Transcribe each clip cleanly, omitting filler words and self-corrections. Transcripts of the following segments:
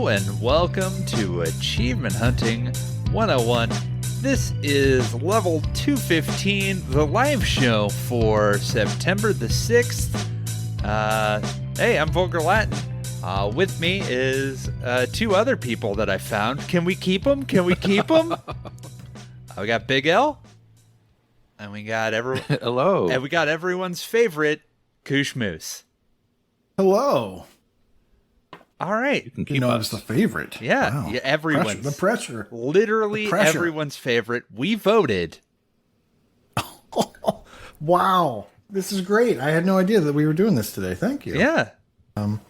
Hello and welcome to Achievement Hunting 101. This is level 215, the live show for September the 6th. Hey, I'm Vulgar Latin. With me is two other people that I found. Can we keep them? We got Big L. And we got Hello. And we got everyone's favorite, KooshMoose. Hello. All right. I was the favorite. Yeah, wow. Yeah, everyone's. The pressure. Literally everyone's favorite. We voted. Wow. This is great. I had no idea that we were doing this today. Thank you. Yeah. Can't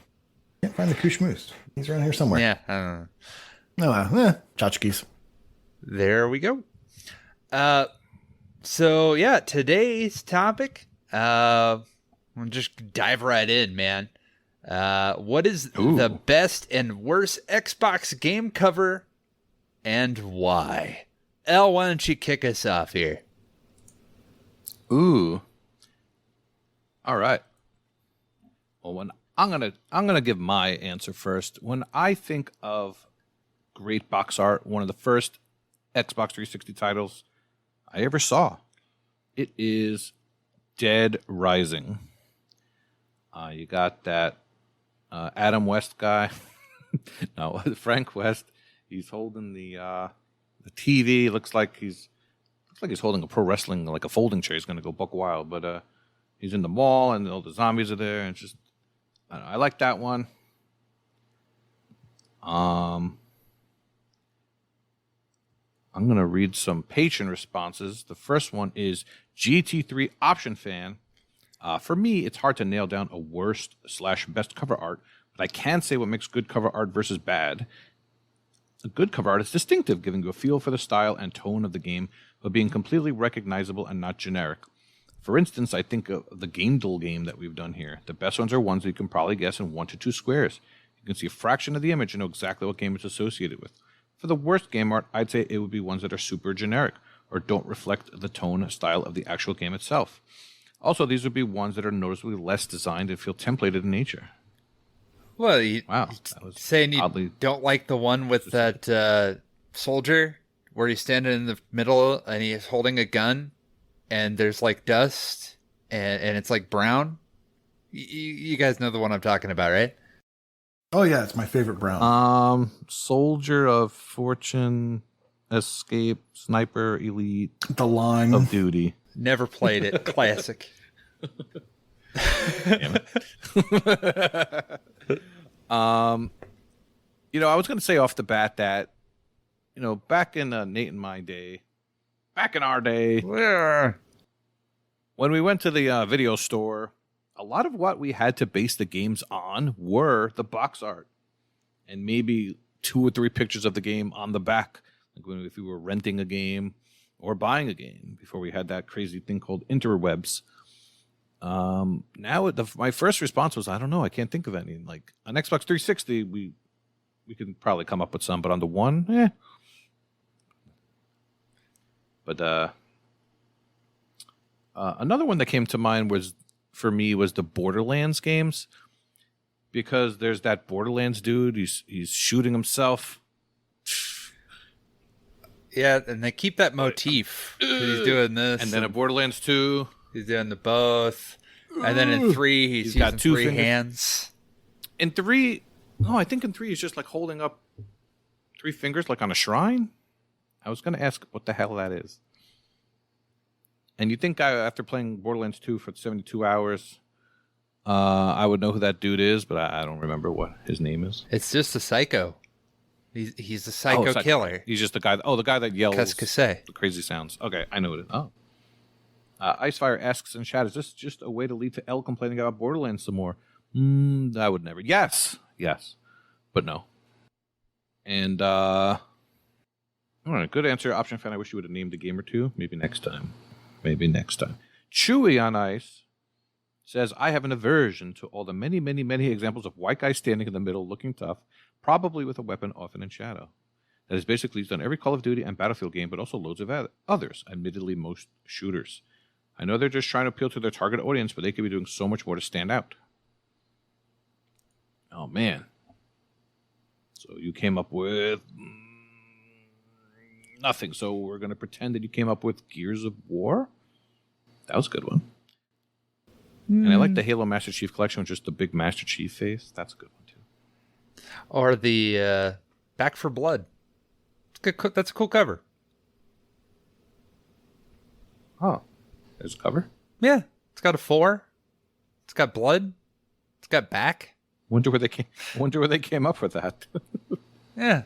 find the KooshMoose. He's around here somewhere. Yeah. I don't know. No, tchotchkes. There we go. So yeah, today's topic, we'll just dive right in, man. What is the best and worst Xbox game cover and why? Elle, why don't you kick us off here? Ooh. All right. Well, I'm gonna give my answer first. When I think of great box art, one of the first Xbox 360 titles I ever saw, it is Dead Rising. You got that Adam West guy. No, Frank West. He's holding the TV. Looks like he's holding a pro wrestling, like a folding chair. He's gonna go buck wild. But he's in the mall and all the zombies are there, and it's just I like that one. I'm going to read some patron responses. The first one is GT3 Option Fan. For me, it's hard to nail down a worst/best cover art, but I can say what makes good cover art versus bad. A good cover art is distinctive, giving you a feel for the style and tone of the game, but being completely recognizable and not generic. For instance, I think of the Gaindle game that we've done here. The best ones are ones that you can probably guess in 1 to 2 squares. You can see a fraction of the image and know exactly what game it's associated with. For the worst game art, I'd say it would be ones that are super generic or don't reflect the tone style of the actual game itself. Also, these would be ones that are noticeably less designed and feel templated in nature. Well, Wow. saying you don't like the one with that soldier where he's standing in the middle and he's holding a gun and there's like dust and it's like brown. You guys know the one I'm talking about, right? Oh, yeah, it's my favorite brown. Soldier of Fortune, Escape, Sniper, Elite. The Line of Duty. Never played it. Classic. Damn it. I was going to say off the bat that, back in Nate and my day, back in our day, when we went to the video store, a lot of what we had to base the games on were the box art and maybe 2 or 3 pictures of the game on the back, like if we were renting a game or buying a game before we had that crazy thing called interwebs. Now, my first response was, I don't know, I can't think of any. Like on Xbox 360, we can probably come up with some, but on the one, But another one that came to mind was the Borderlands games, because there's that Borderlands dude. He's shooting himself. Yeah, and they keep that motif. He's doing this, and then in Borderlands 2, he's doing the both, and then in 3, he's got 2 3 hands. In 3, I think in 3 he's just like holding up 3 fingers, like on a shrine. I was going to ask what the hell that is. And you think after playing Borderlands 2 for 72 hours, I would know who that dude is, but I don't remember what his name is. It's just a psycho. He's a psycho killer. He's just the guy that yells the crazy sounds. Okay, I know what it is. Oh. Icefire asks in chat, is this just a way to lead to L complaining about Borderlands some more? I would never. Yes, but no. And, all right, good answer. Option fan, I wish you would have named a game or two. Maybe next time. Chewy on Ice says, I have an aversion to all the many, many, many examples of white guys standing in the middle looking tough, probably with a weapon often in shadow. That is basically used on every Call of Duty and Battlefield game, but also loads of others, admittedly most shooters. I know they're just trying to appeal to their target audience, but they could be doing so much more to stand out. Oh, man. So you came up with nothing. So we're going to pretend that you came up with Gears of War. That was a good one. And I like the Halo Master Chief Collection with just the big Master Chief face. That's a good one, too. Or the Back for Blood. That's a cool cover. Oh, there's a cover? Yeah. It's got a 4. It's got blood. It's got back. Wonder where they came up with that. Yeah.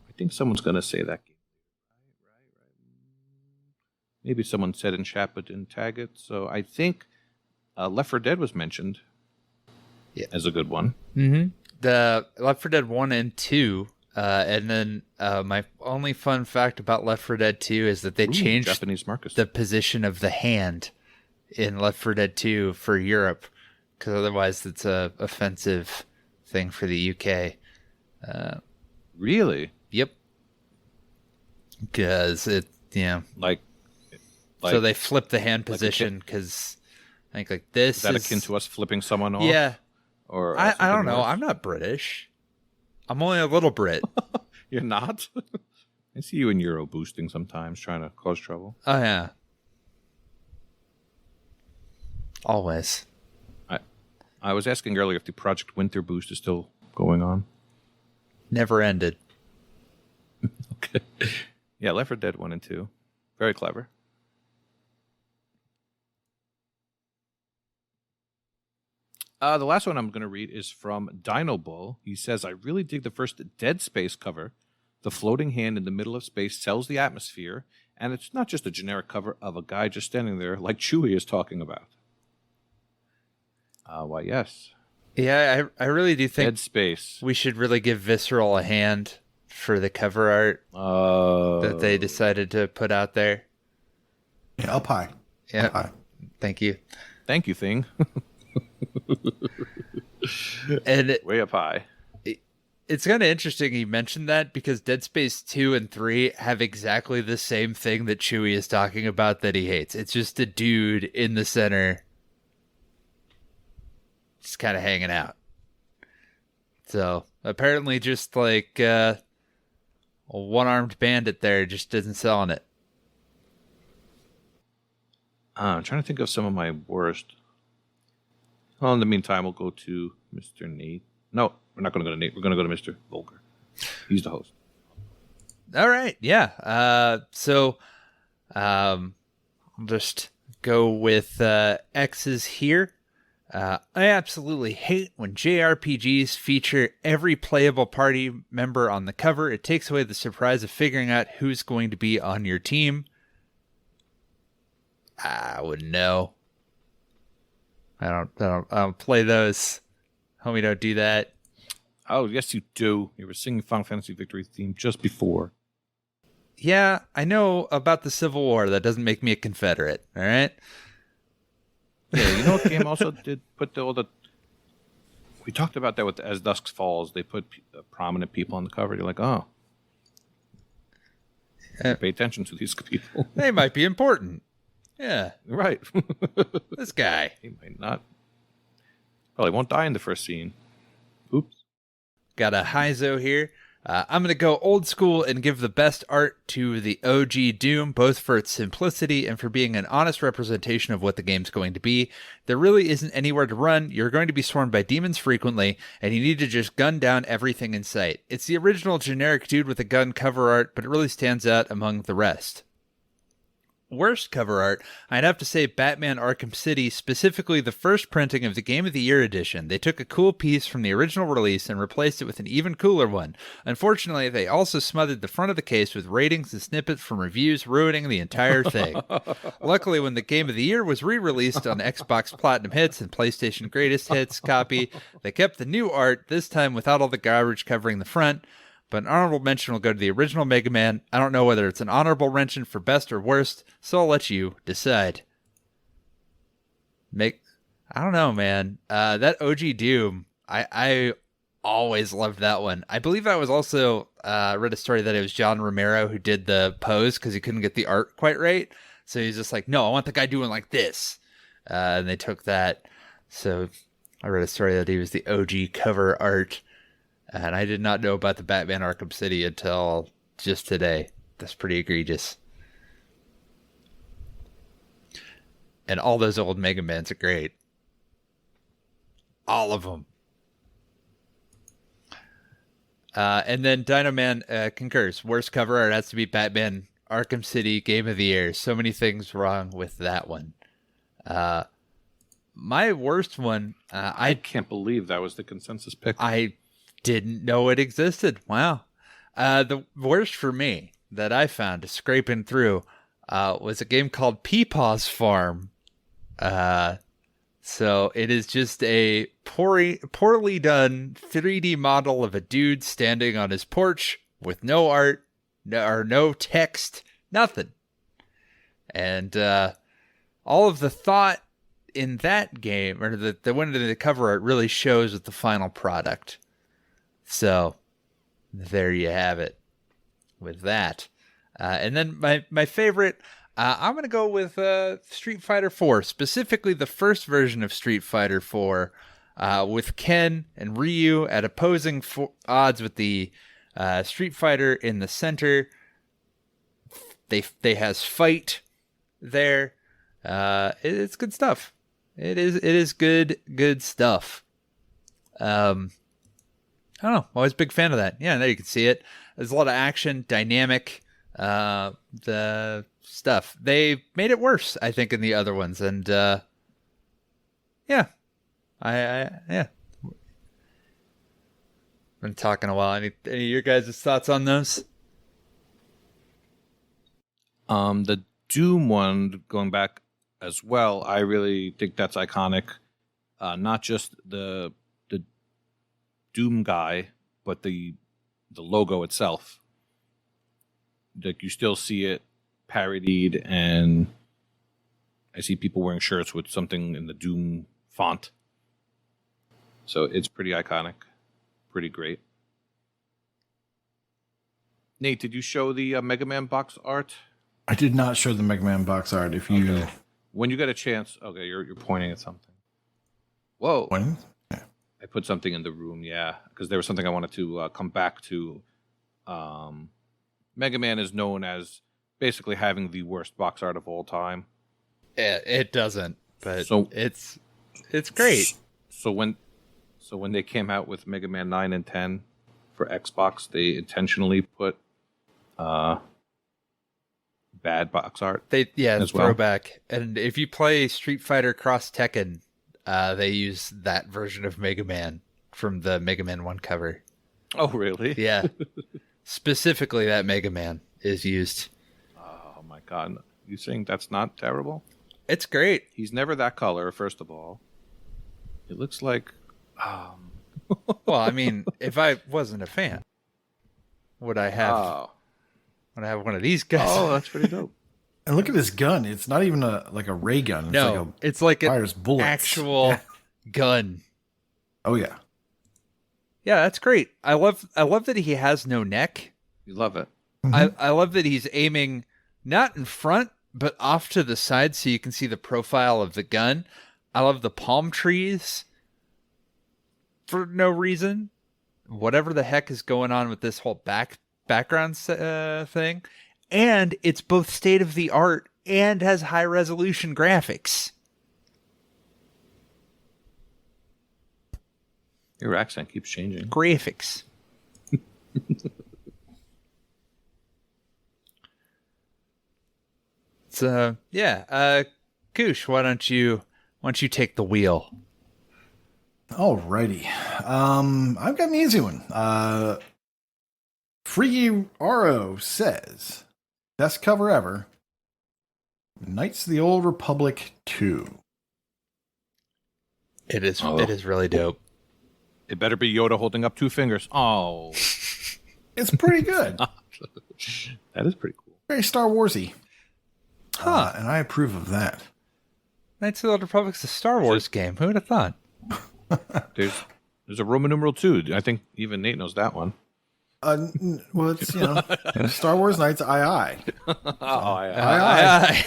I think someone's going to say that game. Right. Maybe someone said in chat but didn't tag it. So I think Left 4 Dead was mentioned as a good one. Mm-hmm. The Left 4 Dead 1 and 2. And then my only fun fact about Left 4 Dead 2 is that they changed Japanese Marcus. the position of the hand in Left 4 Dead 2 for Europe, because otherwise it's a offensive thing for the UK. Really? Yep. Because it, Like so they flip the hand position because I think like this is that akin to us flipping someone off? Yeah. Or I don't know. worse? I'm not British. I'm only a little Brit. You're not? I see you in Euro boosting sometimes, trying to cause trouble. Oh, yeah. Always. I was asking earlier if the Project Winter boost is still going on. Never ended. Okay. Yeah, Left 4 Dead 1 and 2. Very clever. The last one I'm going to read is from Dino Bull. He says, I really dig the first Dead Space cover. The floating hand in the middle of space sells the atmosphere, and it's not just a generic cover of a guy just standing there like Chewie is talking about. Why, yes. Yeah, I really do think Dead Space. we should really give Visceral a hand for the cover art that they decided to put out there. Yeah, up high. Yeah. Up high. Thank you. Thank you, Thing. And Way up high. it's kind of interesting you mentioned that because Dead Space 2 and 3 have exactly the same thing that Chewie is talking about that he hates. It's just a dude in the center just kind of hanging out. So apparently just like a one-armed bandit there just isn't selling it. I'm trying to think of some of my worst. Well, in the meantime, we'll go to Mr. Nate. No, we're not going to go to Nate. We're going to go to Mr. Vulgar. He's the host. All right. Yeah. So I'll just go with X's here. I absolutely hate when JRPGs feature every playable party member on the cover. It takes away the surprise of figuring out who's going to be on your team. I wouldn't know. I don't play those. Homie, don't do that. Oh, yes, you do. You were singing Final Fantasy Victory theme just before. Yeah, I know about the Civil War. That doesn't make me a Confederate, all right? Yeah, you know what game also did put all the... We talked about that with As Dusk Falls. They put prominent people on the cover. You're like, oh. Pay attention to these people. They might be important. Yeah. Right. This guy. He might not. Probably won't die in the first scene. Oops. Got a Hyzo here. I'm going to go old school and give the best art to the OG Doom, both for its simplicity and for being an honest representation of what the game's going to be. There really isn't anywhere to run. You're going to be swarmed by demons frequently, and you need to just gun down everything in sight. It's the original generic dude with a gun cover art, but it really stands out among the rest. Worst cover art, I'd have to say Batman Arkham City, specifically the first printing of the Game of the Year edition. They took a cool piece from the original release and replaced it with an even cooler one. Unfortunately, they also smothered the front of the case with ratings and snippets from reviews, ruining the entire thing. Luckily, when the Game of the Year was re-released on Xbox Platinum Hits and PlayStation Greatest Hits copy, they kept the new art, this time without all the garbage covering the front. But an honorable mention will go to the original Mega Man. I don't know whether it's an honorable mention for best or worst, so I'll let you decide. I don't know, man. That OG Doom, I always loved that one. I believe I was also read a story that it was John Romero who did the pose because he couldn't get the art quite right. So he's just like, no, I want the guy doing like this. And they took that. So I read a story that he was the OG cover art, and I did not know about the Batman Arkham City until just today. That's pretty egregious. And all those old Mega Mans are great. All of them. And then Dino Man concurs. Worst cover art has to be Batman Arkham City Game of the Year. So many things wrong with that one. My worst one, I can't believe that was the consensus pick. I didn't know it existed. Wow. The worst for me that I found scraping through was a game called Peepaw's Farm. So it is just a poorly done 3D model of a dude standing on his porch with no art, no text, nothing. And all of the thought in that game, or the one in the cover art, really shows with the final product. So there you have it with that. And then my favorite, I'm going to go with Street Fighter 4, specifically the first version of Street Fighter 4, with Ken and Ryu at opposing odds with the Street Fighter in the center. They has fight there. It's good stuff. It is good stuff. I don't know. Always a big fan of that. Yeah, there you can see it. There's a lot of action, dynamic, the stuff. They made it worse, I think, in the other ones. And yeah. Yeah. Been talking a while. Any of your guys' thoughts on those? The Doom one, going back as well, I really think that's iconic. Not just the Doom guy, but the logo itself. Like, you still see it parodied, and I see people wearing shirts with something in the Doom font. So it's pretty iconic, pretty great. Nate, did you show the Mega Man box art? I did not show the Mega Man box art. If you when you get a chance, okay, you're pointing at something. Whoa! When? Yeah. I put something in the room, yeah, because there was something I wanted to come back to. Mega Man is known as basically having the worst box art of all time. It doesn't, but so, it's great. So when they came out with Mega Man 9 and 10 for Xbox, they intentionally put bad box art. It's throwback. And if you play Street Fighter Cross Tekken, they use that version of Mega Man from the Mega Man 1 cover. Oh, really? Yeah. Specifically, that Mega Man is used. Oh, my God. You saying that's not terrible? It's great. He's never that color, first of all. It looks like... Well, I mean, if I wasn't a fan, would I have one of these guys? Oh, that's pretty dope. And look at this gun. It's not even like a ray gun. It's like fires bullets. Actual gun. Oh, yeah. Yeah, that's great. I love that he has no neck. You love it. Mm-hmm. I love that he's aiming not in front, but off to the side so you can see the profile of the gun. I love the palm trees for no reason. Whatever the heck is going on with this whole background thing. And it's both state of the art and has high resolution graphics. Your accent keeps changing. Graphics. So yeah, Koosh, why don't you take the wheel? Alrighty. I've got an easy one. Freaky Aro says, best cover ever, Knights of the Old Republic 2. It is really dope. It better be Yoda holding up two fingers. Oh. It's pretty good. That is pretty cool. Very Star Warsy. And I approve of that. Knights of the Old Republic's a Star Wars game. Who would have thought? There's a Roman numeral 2. I think even Nate knows that one. Well, it's, Star Wars Knights, aye. Aye.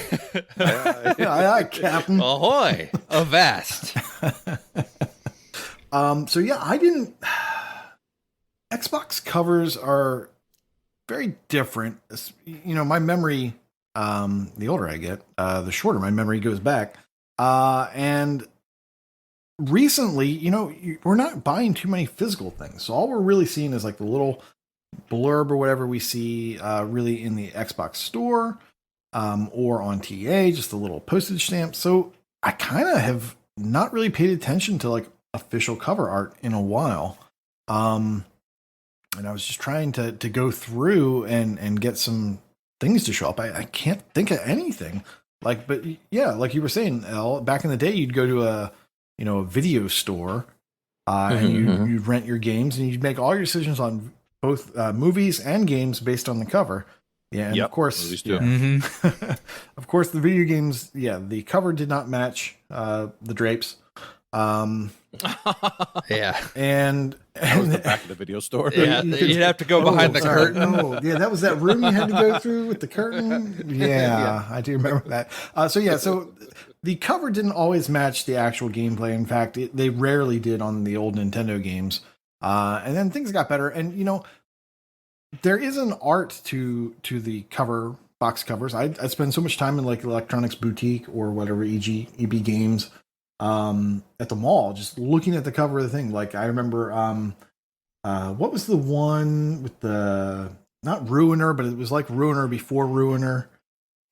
Aye, Captain. Ahoy! Avast. So yeah, I didn't. Xbox covers are very different. My memory, the older I get, the shorter my memory goes back. And recently, we're not buying too many physical things. So all we're really seeing is like the little blurb or whatever we see really in the Xbox store or on TA, just a little postage stamp. So I kind of have not really paid attention to like official cover art in a while. And I was just trying to go through and get some things to show up. I can't think of anything. But yeah, like you were saying, Elle, back in the day, you'd go to a video store and you'd rent your games and you'd make all your decisions on both movies and games based on the cover. Yeah, and of course, of course, the video games, the cover did not match the drapes. Yeah, and that was the back of the video store. Yeah, you'd have to go behind the curtain. No, yeah, that was that room you had to go through with the curtain. Yeah, I do remember that. So the cover didn't always match the actual gameplay. In fact, they rarely did on the old Nintendo games. And then things got better. And there is an art to the cover box covers. I spend so much time in like electronics boutique or whatever EB Games. At the mall, just looking at the cover of the thing. Like I remember, what was the one with the, not Ruiner, but it was like Ruiner before Ruiner.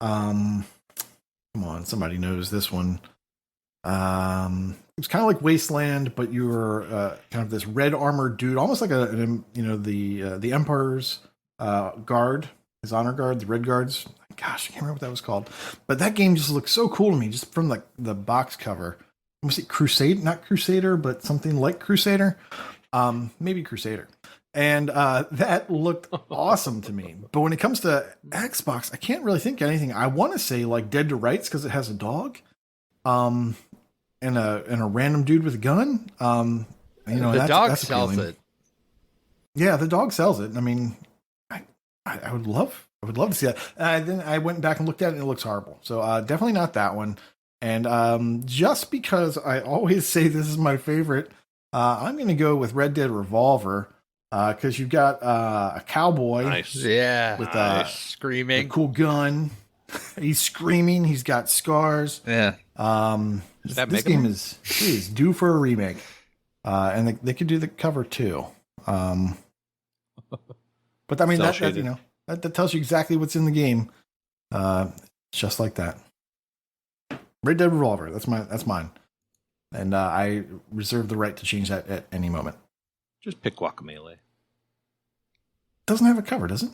Come on, somebody knows this one. It was kind of like Wasteland, but you were kind of this red armored dude, almost like the Emperor's guard, his honor guard, the Red Guards. Gosh, I can't remember what that was called. But that game just looked so cool to me, just from the box cover. Was it Crusade? Not Crusader, but something like Crusader. Maybe Crusader. And that looked awesome to me. But when it comes to Xbox, I can't really think of anything. I want to say like Dead to Rights because it has a dog. And a random dude with a gun. The dog sells it. Yeah, the dog sells it. I mean, I would love to see that. Then I went back and looked at it and it looks horrible. So definitely not that one. And just because I always say this is my favorite, I'm going to go with Red Dead Revolver because you've got a cowboy, with screaming, a cool gun. He's screaming. He's got scars. Yeah. This game is due for a remake, and they could do the cover too. But I mean that tells you exactly what's in the game, just like that. Red Dead Revolver. That's mine. And I reserve the right to change that at any moment. Just pick Wakapeil. Doesn't have a cover, does it?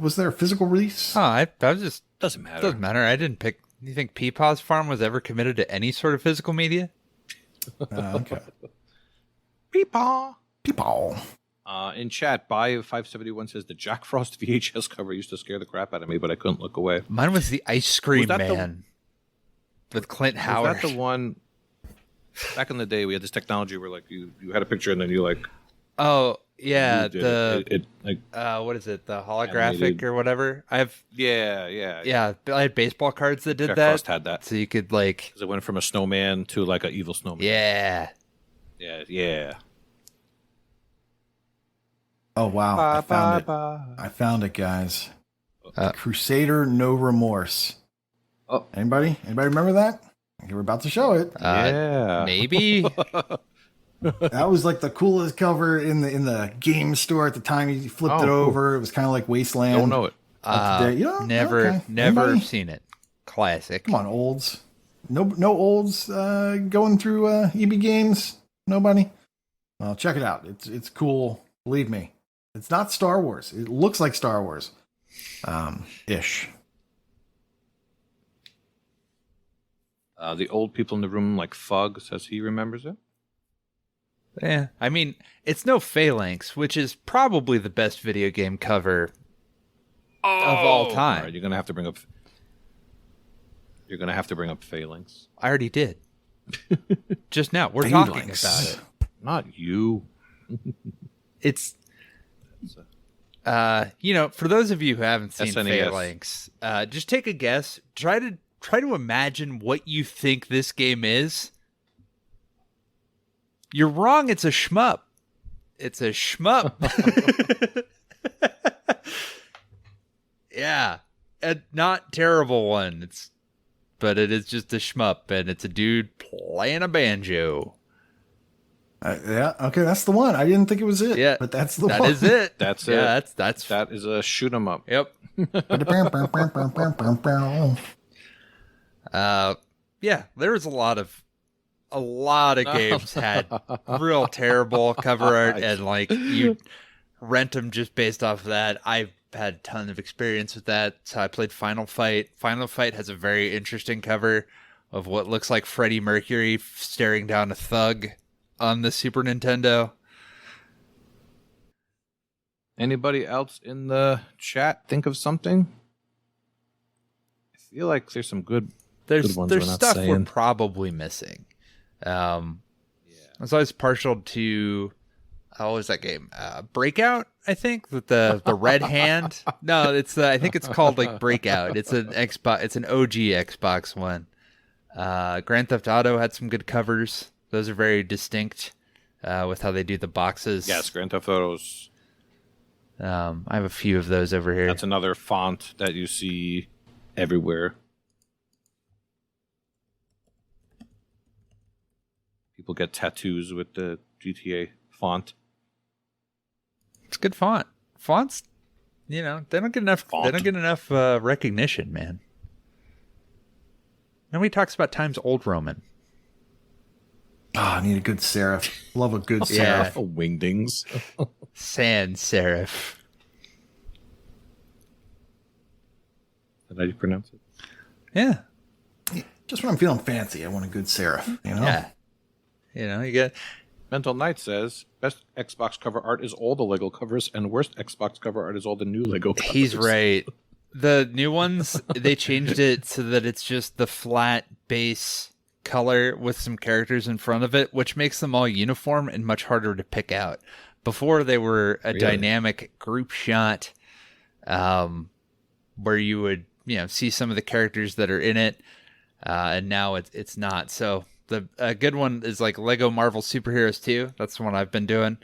Was there a physical release? Oh, I was just doesn't matter. Doesn't matter. I didn't pick. You think Peepaw's Farm was ever committed to any sort of physical media? Okay. Peepaw. In chat, Buy571 says the Jack Frost VHS cover used to scare the crap out of me, but I couldn't look away. Mine was the Ice Cream Man with Clint Howard. Was that the one? Back in the day, we had this technology where like you had a picture and then you like. Oh yeah, what is it? The holographic animated. Or whatever. I have. Yeah. I had baseball cards that did Jack that. Frost had that, so you could like. Because it went from a snowman to like an evil snowman. Yeah. Oh wow! I found it, guys. Crusader No Remorse. Oh, anybody remember that? You were about to show it. Maybe. That was like the coolest cover in the game store at the time. You flipped it over. Cool. It was kind of like Wasteland. Don't know it. Never seen it. Classic. Come on, olds. No olds going through EB Games. Nobody. Well, check it out. It's cool. Believe me. It's not Star Wars. It looks like Star Wars. Ish. The old people in the room, like Fug, says he remembers it. Yeah, I mean, it's no Phalanx, which is probably the best video game cover of all time. All right, you're gonna have to bring up Phalanx. I already did. Just now, we're talking about it. Not you. It's, for those of you who haven't seen SNES. Phalanx, just take a guess. Try to imagine what you think this game is. You're wrong. It's a shmup. It's a shmup. Yeah. A not terrible one. But it is just a shmup, and it's a dude playing a banjo. Yeah, okay, that's the one. I didn't think it was it. Yeah, but that's the one. That is it. That's yeah, it. That is a shoot 'em up. Yep. Yeah, there was a lot of games had real terrible cover art, and like you rent them just based off of that. I've had a ton of experience with that. So I played Final Fight. Final Fight has a very interesting cover of what looks like Freddie Mercury staring down a thug on the Super Nintendo. Anybody else in the chat think of something? I feel like there's some good ones we're not stuff saying. we're probably missing. I was always partial to what was that game? Breakout, I think, with the red hand. No, it's I think it's called like Breakout. It's an Xbox. It's an OG Xbox one. Grand Theft Auto had some good covers. Those are very distinct with how they do the boxes. Yes, Grand Theft Auto's. I have a few of those over here. That's another font that you see everywhere. People get tattoos with the GTA font. It's good font. Fonts, they don't get enough. Font. They don't get enough recognition, man. Nobody talks about Times Old Roman. Oh, I need a good serif. Love a good Yeah. serif. Wingdings. Sans serif. Is that how you pronounce it? Yeah. Just when I'm feeling fancy, I want a good serif. You know? Yeah. You get. Mental Knight says, best Xbox cover art is all the Lego covers, and worst Xbox cover art is all the new Lego covers. He's right. The new ones, they changed it so that it's just the flat base color with some characters in front of it, which makes them all uniform and much harder to pick out. Before, they were a dynamic group shot where you would see some of the characters that are in it, and now it's not. So a good one is like Lego Marvel Superheroes 2. That's the one I've been doing,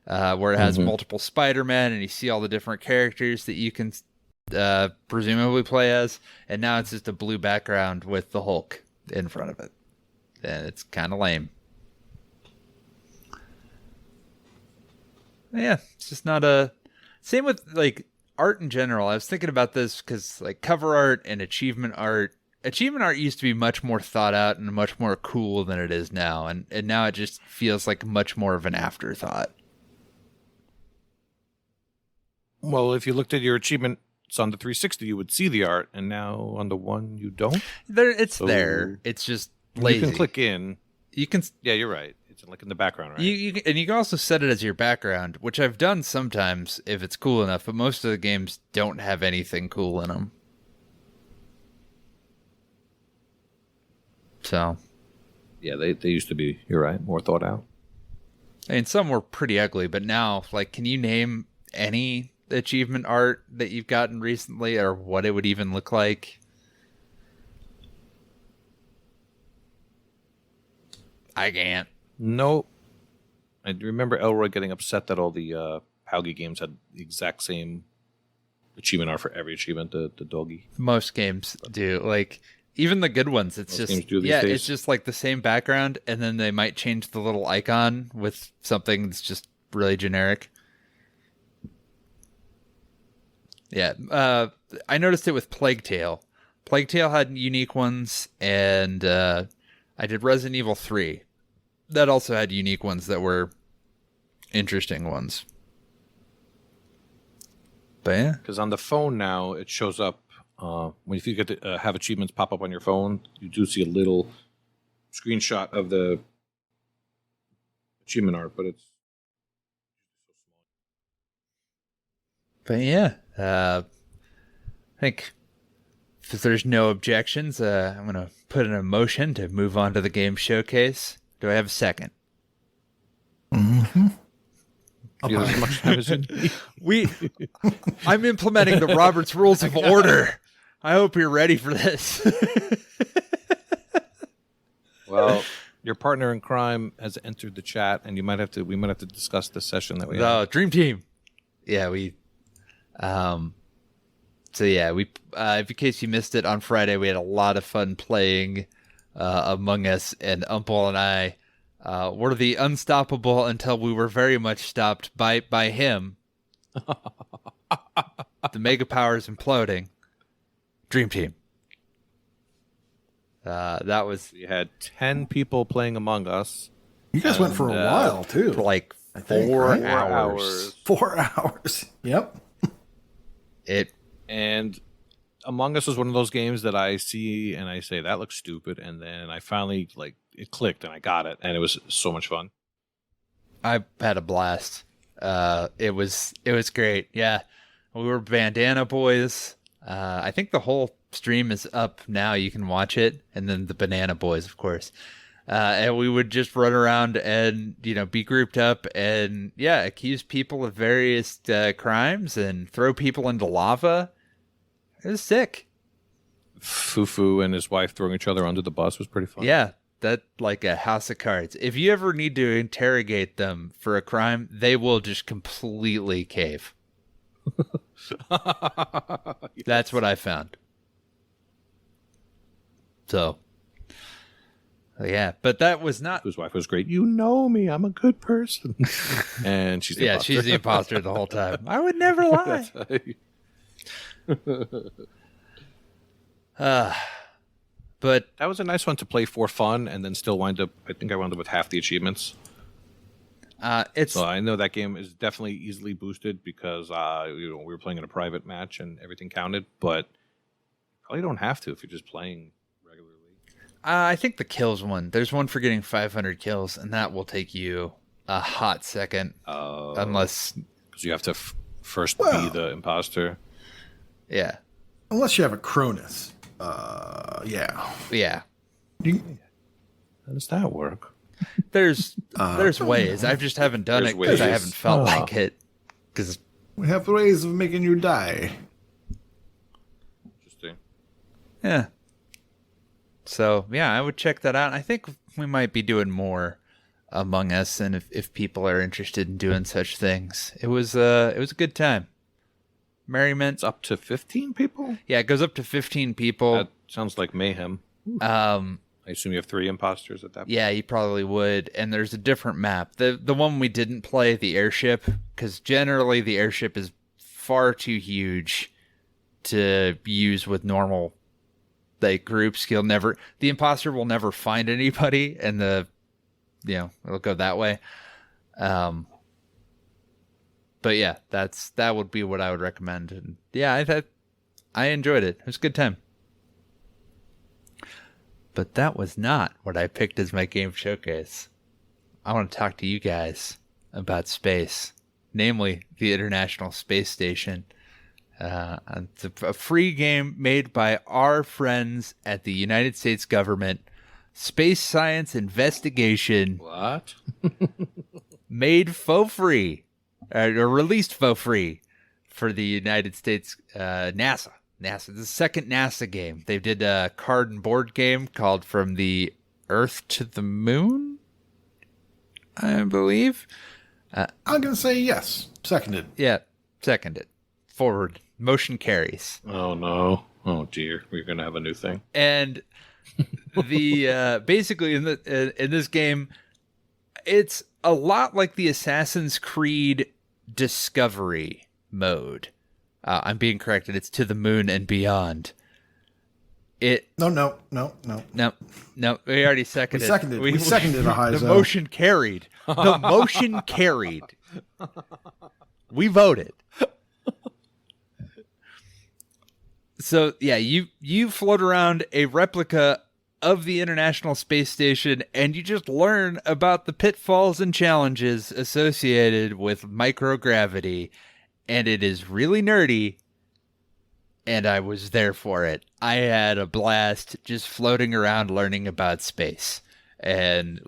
where it has multiple Spider-Man, and you see all the different characters that you can presumably play as, and now it's just a blue background with the Hulk in front of it, and it's kind of lame. Yeah, it's just not a... Same with like art in general. I was thinking about this because like cover art and achievement art used to be much more thought out and much more cool than it is now, and now it just feels like much more of an afterthought. Well, if you looked at your achievements on the 360, you would see the art, and now on the one you don't. It's there. It's just lazy. You can click in. You can. Yeah, you're right. It's like in the background, right? You can also set it as your background, which I've done sometimes if it's cool enough. But most of the games don't have anything cool in them. So. Yeah, they used to be. You're right. More thought out. I mean, some were pretty ugly, but now, like, can you name any achievement art that you've gotten recently, or what it would even look like? I can't. No. I remember Elroy getting upset that all the Paugi games had the exact same achievement art for every achievement, the doggy. Most games do. Like, even the good ones, it's Most just, games do these days. It's just like the same background, and then they might change the little icon with something that's just really generic. Yeah. I noticed it with Plague Tale. Plague Tale had unique ones, and I did Resident Evil 3. That also had unique ones that were interesting ones. But yeah. Because on the phone now, it shows up, if you get to have achievements pop up on your phone, you do see a little screenshot of the achievement art, but it's... But yeah, I think if there's no objections, I'm going to put in a motion to move on to the game showcase. Do I have a second? Mm-hmm. You have as much time as you need. I'm implementing the Robert's Rules of Order. I hope you're ready for this. Well, Your partner in crime has entered the chat, and we might have to discuss the session that we The had. Dream Team. Yeah, we. So yeah, we. In case you missed it, on Friday we had a lot of fun playing Among Us, and Umpel and I were the unstoppable until we were very much stopped by him. The mega powers imploding. Dream Team. That was We had 10 people playing Among Us. You guys went for a while too. like I think, 4 right? hours. 4 hours. Yep. And Among Us was one of those games that I see and I say, that looks stupid. And then I finally, it clicked and I got it. And it was so much fun. I had a blast. It was great. Yeah, we were Bandana Boys. I think the whole stream is up now. You can watch it, and then the Banana Boys, of course. And we would just run around and be grouped up and accuse people of various crimes and throw people into lava. It was sick. Fufu and his wife throwing each other under the bus was pretty fun. Yeah. That like a house of cards. If you ever need to interrogate them for a crime, they will just completely cave. That's what I found. So, yeah, but that was not. His wife was great. You know me. I'm a good person. And she's the imposter. She's the imposter the whole time. I would never lie. But that was a nice one to play for fun and then still wind up. I think I wound up with half the achievements. So I know that game is definitely easily boosted because we were playing in a private match and everything counted, but you probably don't have to if you're just playing regularly. I think the kills one. There's one for getting 500 kills, and that will take you a hot second, unless because you have to first be the imposter. Yeah, unless you have a Cronus. Yeah. How does that work? There's ways. I just haven't done it because I haven't felt like it. Because we have ways of making you die. Interesting. Yeah. So I would check that out. I think we might be doing more Among Us, and if people are interested in doing such things, it was a good time. Merriment. It's up to 15 people? Yeah, it goes up to 15 people. That sounds like mayhem. I assume you have 3 imposters at that point. Yeah, you probably would. And there's a different map. The one we didn't play, the airship, because generally the airship is far too huge to use with normal groups. The imposter will never find anybody, and it'll go that way. But yeah, that would be what I would recommend. And yeah, I enjoyed it. It was a good time. But that was not what I picked as my game showcase. I want to talk to you guys about space, namely the International Space Station. It's a free game made by our friends at the United States government. Space Science Investigation. What? Made for free. Or released for free for the United States NASA. The second NASA game. They did a card and board game called From the Earth to the Moon, I believe. I'm going to say yes. Seconded. Yeah, seconded. Forward. Motion carries. Oh, no. Oh, dear. We're going to have a new thing. And the basically in this game, it's a lot like the Assassin's Creed Discovery mode. I'm being corrected. It's to the moon and beyond. No. We already seconded. We seconded a high The zone. motion carried. The motion carried. We voted. So yeah, you float around a replica of the International Space Station, and you just learn about the pitfalls and challenges associated with microgravity. And it is really nerdy, and I was there for it. I had a blast just floating around learning about space. And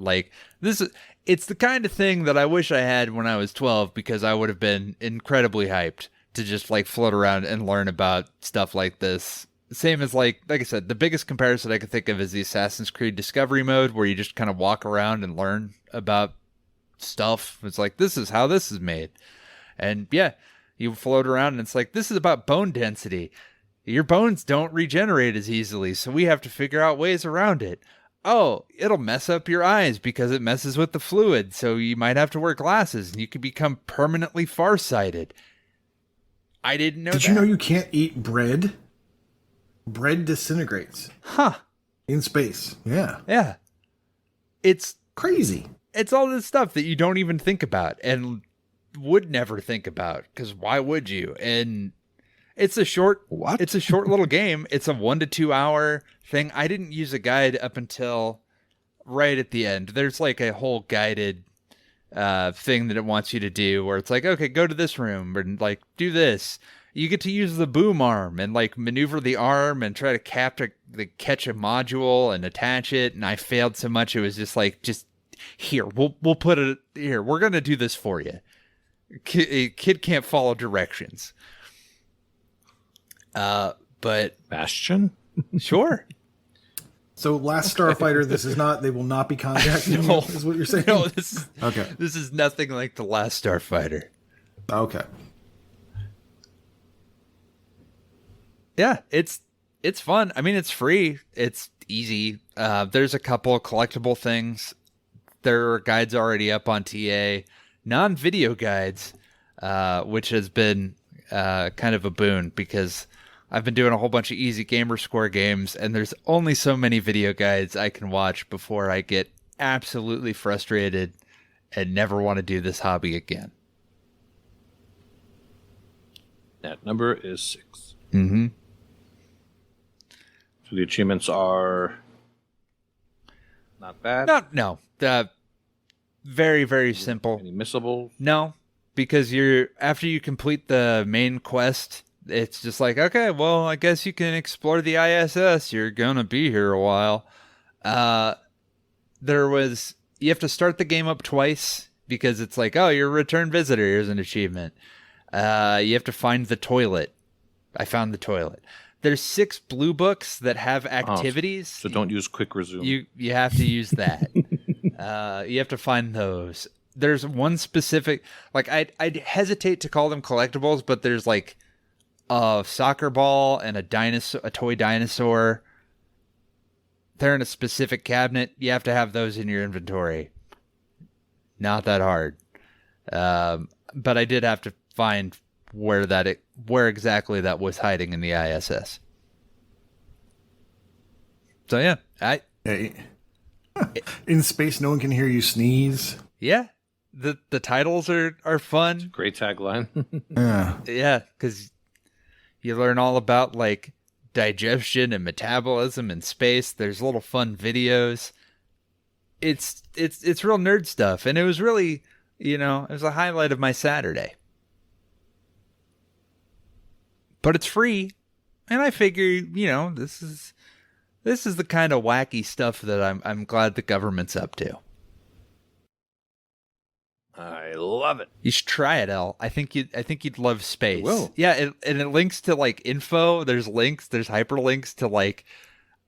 it's the kind of thing that I wish I had when I was 12, because I would have been incredibly hyped to just float around and learn about stuff like this Same as like I said, the biggest comparison I could think of is the Assassin's Creed Discovery mode, where you just kind of walk around and learn about stuff. It's like, this is how this is made. And yeah, you float around and it's like, this is about bone density. Your bones don't regenerate as easily, so we have to figure out ways around it. Oh, it'll mess up your eyes because it messes with the fluid, so you might have to wear glasses and you could become permanently farsighted. I didn't know that. Did you know you can't eat bread? Bread disintegrates. Huh. In space. Yeah. Yeah. It's crazy. It's all this stuff that you don't even think about and would never think about, because why would you? And it's a short little game. It's a 1 to 2 hour thing. I didn't use a guide up until right at the end. There's like a whole guided thing that it wants you to do where it's like, okay, go to this room and like do this. You get to use the boom arm and like maneuver the arm and try to catch a module and attach it. And I failed so much. It was just like, here, we'll put it here. We're going to do this for you. A kid can't follow directions. But Bastion? Sure. So Last Starfighter, this is not, they will not be contacting No. you, is what you're saying? No, this is okay. This is nothing like the Last Starfighter. Okay. Yeah, it's fun. I mean, it's free. It's easy. There's a couple of collectible things. There are guides already up on TA, non-video guides, which has been kind of a boon because I've been doing a whole bunch of easy gamer score games, and there's only so many video guides I can watch before I get absolutely frustrated and never want to do this hobby again. That number is 6. Mm-hmm. So the achievements are not bad. No. Very, very simple. Any missables? No, because after you complete the main quest, it's just like, okay, well, I guess you can explore the ISS. You're gonna be here a while. You have to start the game up twice because it's like, oh, you're a return visitor. Here's an achievement. You have to find the toilet. I found the toilet. There's 6 blue books that have activities. So don't use quick resume. You have to use that. You have to find those. There's one specific, like I'd hesitate to call them collectibles, but there's like a soccer ball and a toy dinosaur. They're in a specific cabinet. You have to have those in your inventory. Not that hard. But I did have to find where exactly that was hiding in the ISS. So yeah, in space, no one can hear you sneeze. Yeah, the titles are fun. Great tagline. Yeah, because you learn all about like digestion and metabolism in space. There's little fun videos. It's real nerd stuff, and it was really, it was a highlight of my Saturday. But it's free, and I figure, this is the kind of wacky stuff that I'm glad the government's up to. I love it. You should try it, El. I think you'd love space. I will. Yeah, and it links to like info. There's hyperlinks to like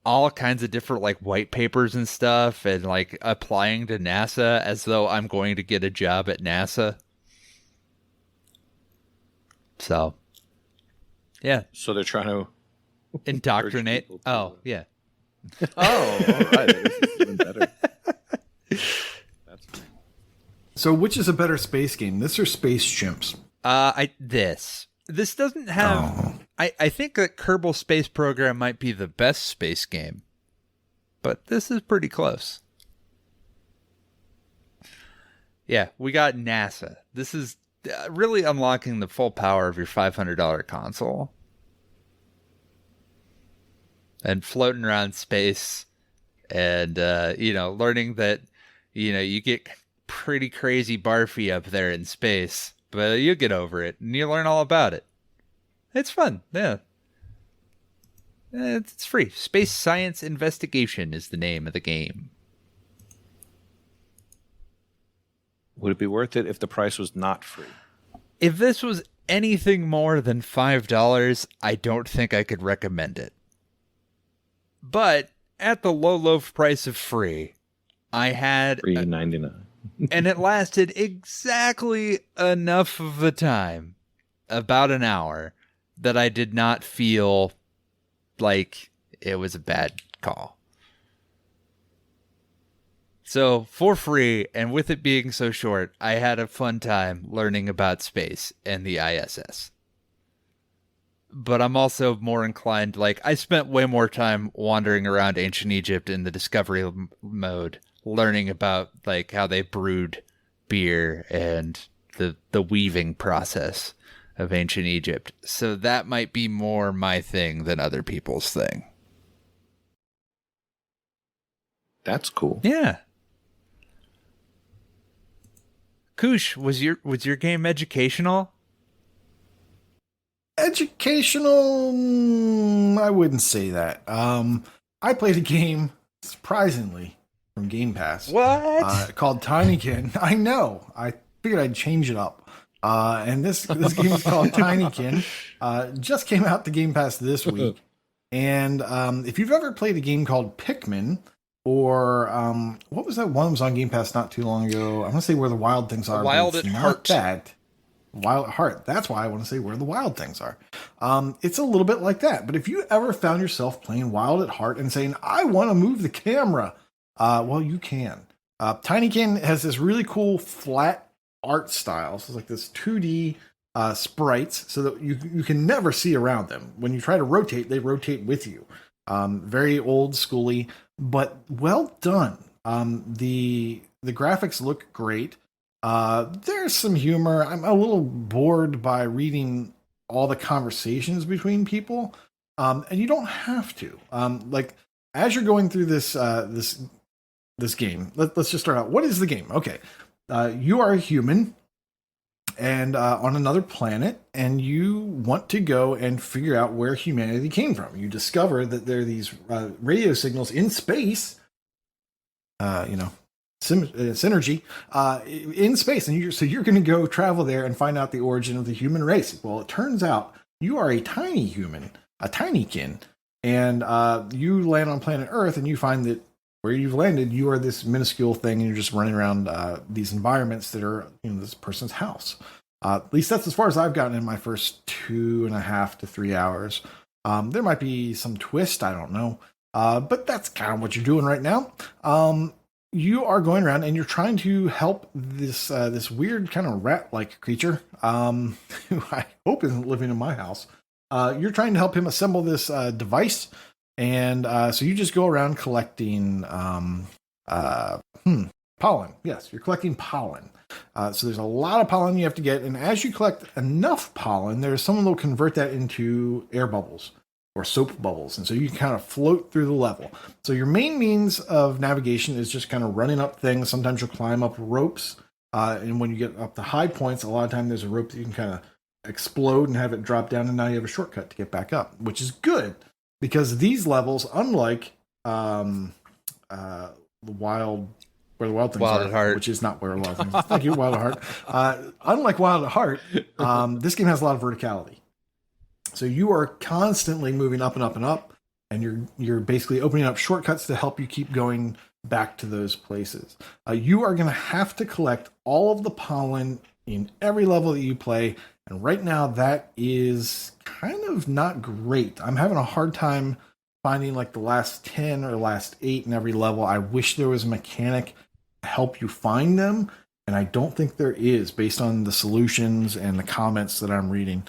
all kinds of different like white papers and stuff, and like applying to NASA as though I'm going to get a job at NASA. So, yeah. So they're trying to indoctrinate. Oh, yeah. Oh, all right. This is even better. That's fine. So which is a better space game, this or Space Chimps? This doesn't have... Oh. I think that Kerbal Space Program might be the best space game, but this is pretty close. Yeah, we got NASA. This is really unlocking the full power of your $500 console. And floating around space and, learning that, you get pretty crazy barfy up there in space, but you get over it and you learn all about it. It's fun. Yeah. It's free. Space Science Investigation is the name of the game. Would it be worth it if the price was not free? If this was anything more than $5, I don't think I could recommend it. But at the low price of free, I had $3.99. and it lasted exactly enough of a time, about an hour, that I did not feel like it was a bad call. So for free, and with it being so short, I had a fun time learning about space and the ISS. But I'm also more inclined, like, I spent way more time wandering around ancient Egypt in the discovery mode, learning about, like, how they brewed beer and the weaving process of ancient Egypt. So that might be more my thing than other people's thing. That's cool. Yeah. Koosh, was your game educational? Educational, I wouldn't say that. I played a game, surprisingly, from Game Pass. What? Called Tinykin. I know. I figured I'd change it up. And this game is called Tinykin. Just came out to Game Pass this week. And if you've ever played a game called Pikmin, or what was that one that was on Game Pass not too long ago? I want to say Where the Wild Things Are. Wild at Heart. That. Wild at Heart. That's why I want to say Where the Wild Things Are. It's a little bit like that. But if you ever found yourself playing Wild at Heart and saying, I want to move the camera, well, you can. Tinykin has this really cool flat art style. So it's like this 2D sprites so that you can never see around them. When you try to rotate, they rotate with you. Very old schooly, but well done. The graphics look great. There's some humor. I'm a little bored by reading all the conversations between people. And you don't have to. Like as you're going through this game, let's just start out. What is the game? Okay. You are a human and on another planet, and you want to go and figure out where humanity came from. You discover that there are these radio signals in space, synergy in space, and you're going to go travel there and find out the origin of the human race. Well, it turns out you are a tiny human, a tinykin, and you land on planet Earth, and you find that where you've landed, you are this minuscule thing, and you're just running around these environments that are, this person's house. At least that's as far as I've gotten in my first 2.5 to 3 hours. There might be some twist, I don't know, but that's kind of what you're doing right now. You are going around and you're trying to help this weird kind of rat-like creature, who I hope isn't living in my house. You're trying to help him assemble this device. And so you just go around collecting pollen. Yes, you're collecting pollen. So there's a lot of pollen you have to get. And as you collect enough pollen, there's someone that will convert that into air bubbles or soap bubbles. And so you can kind of float through the level. So your main means of navigation is just kind of running up things. Sometimes you'll climb up ropes. And when you get up to high points, a lot of time there's a rope that you can kind of explode and have it drop down. And now you have a shortcut to get back up, which is good. Because these levels, unlike the Where the Wild Things Wild Are, at Heart. which is not Where the Wild Things Are. Thank you, Wild at Heart. Unlike Wild at Heart, this game has a lot of verticality. So you are constantly moving up and up and up, and you're basically opening up shortcuts to help you keep going back to those places. You are going to have to collect all of the pollen in every level that you play. And right now, that is kind of not great. I'm having a hard time finding like the last 10 or last 8 in every level. I wish there was a mechanic to help you find them. And I don't think there is based on the solutions and the comments that I'm reading.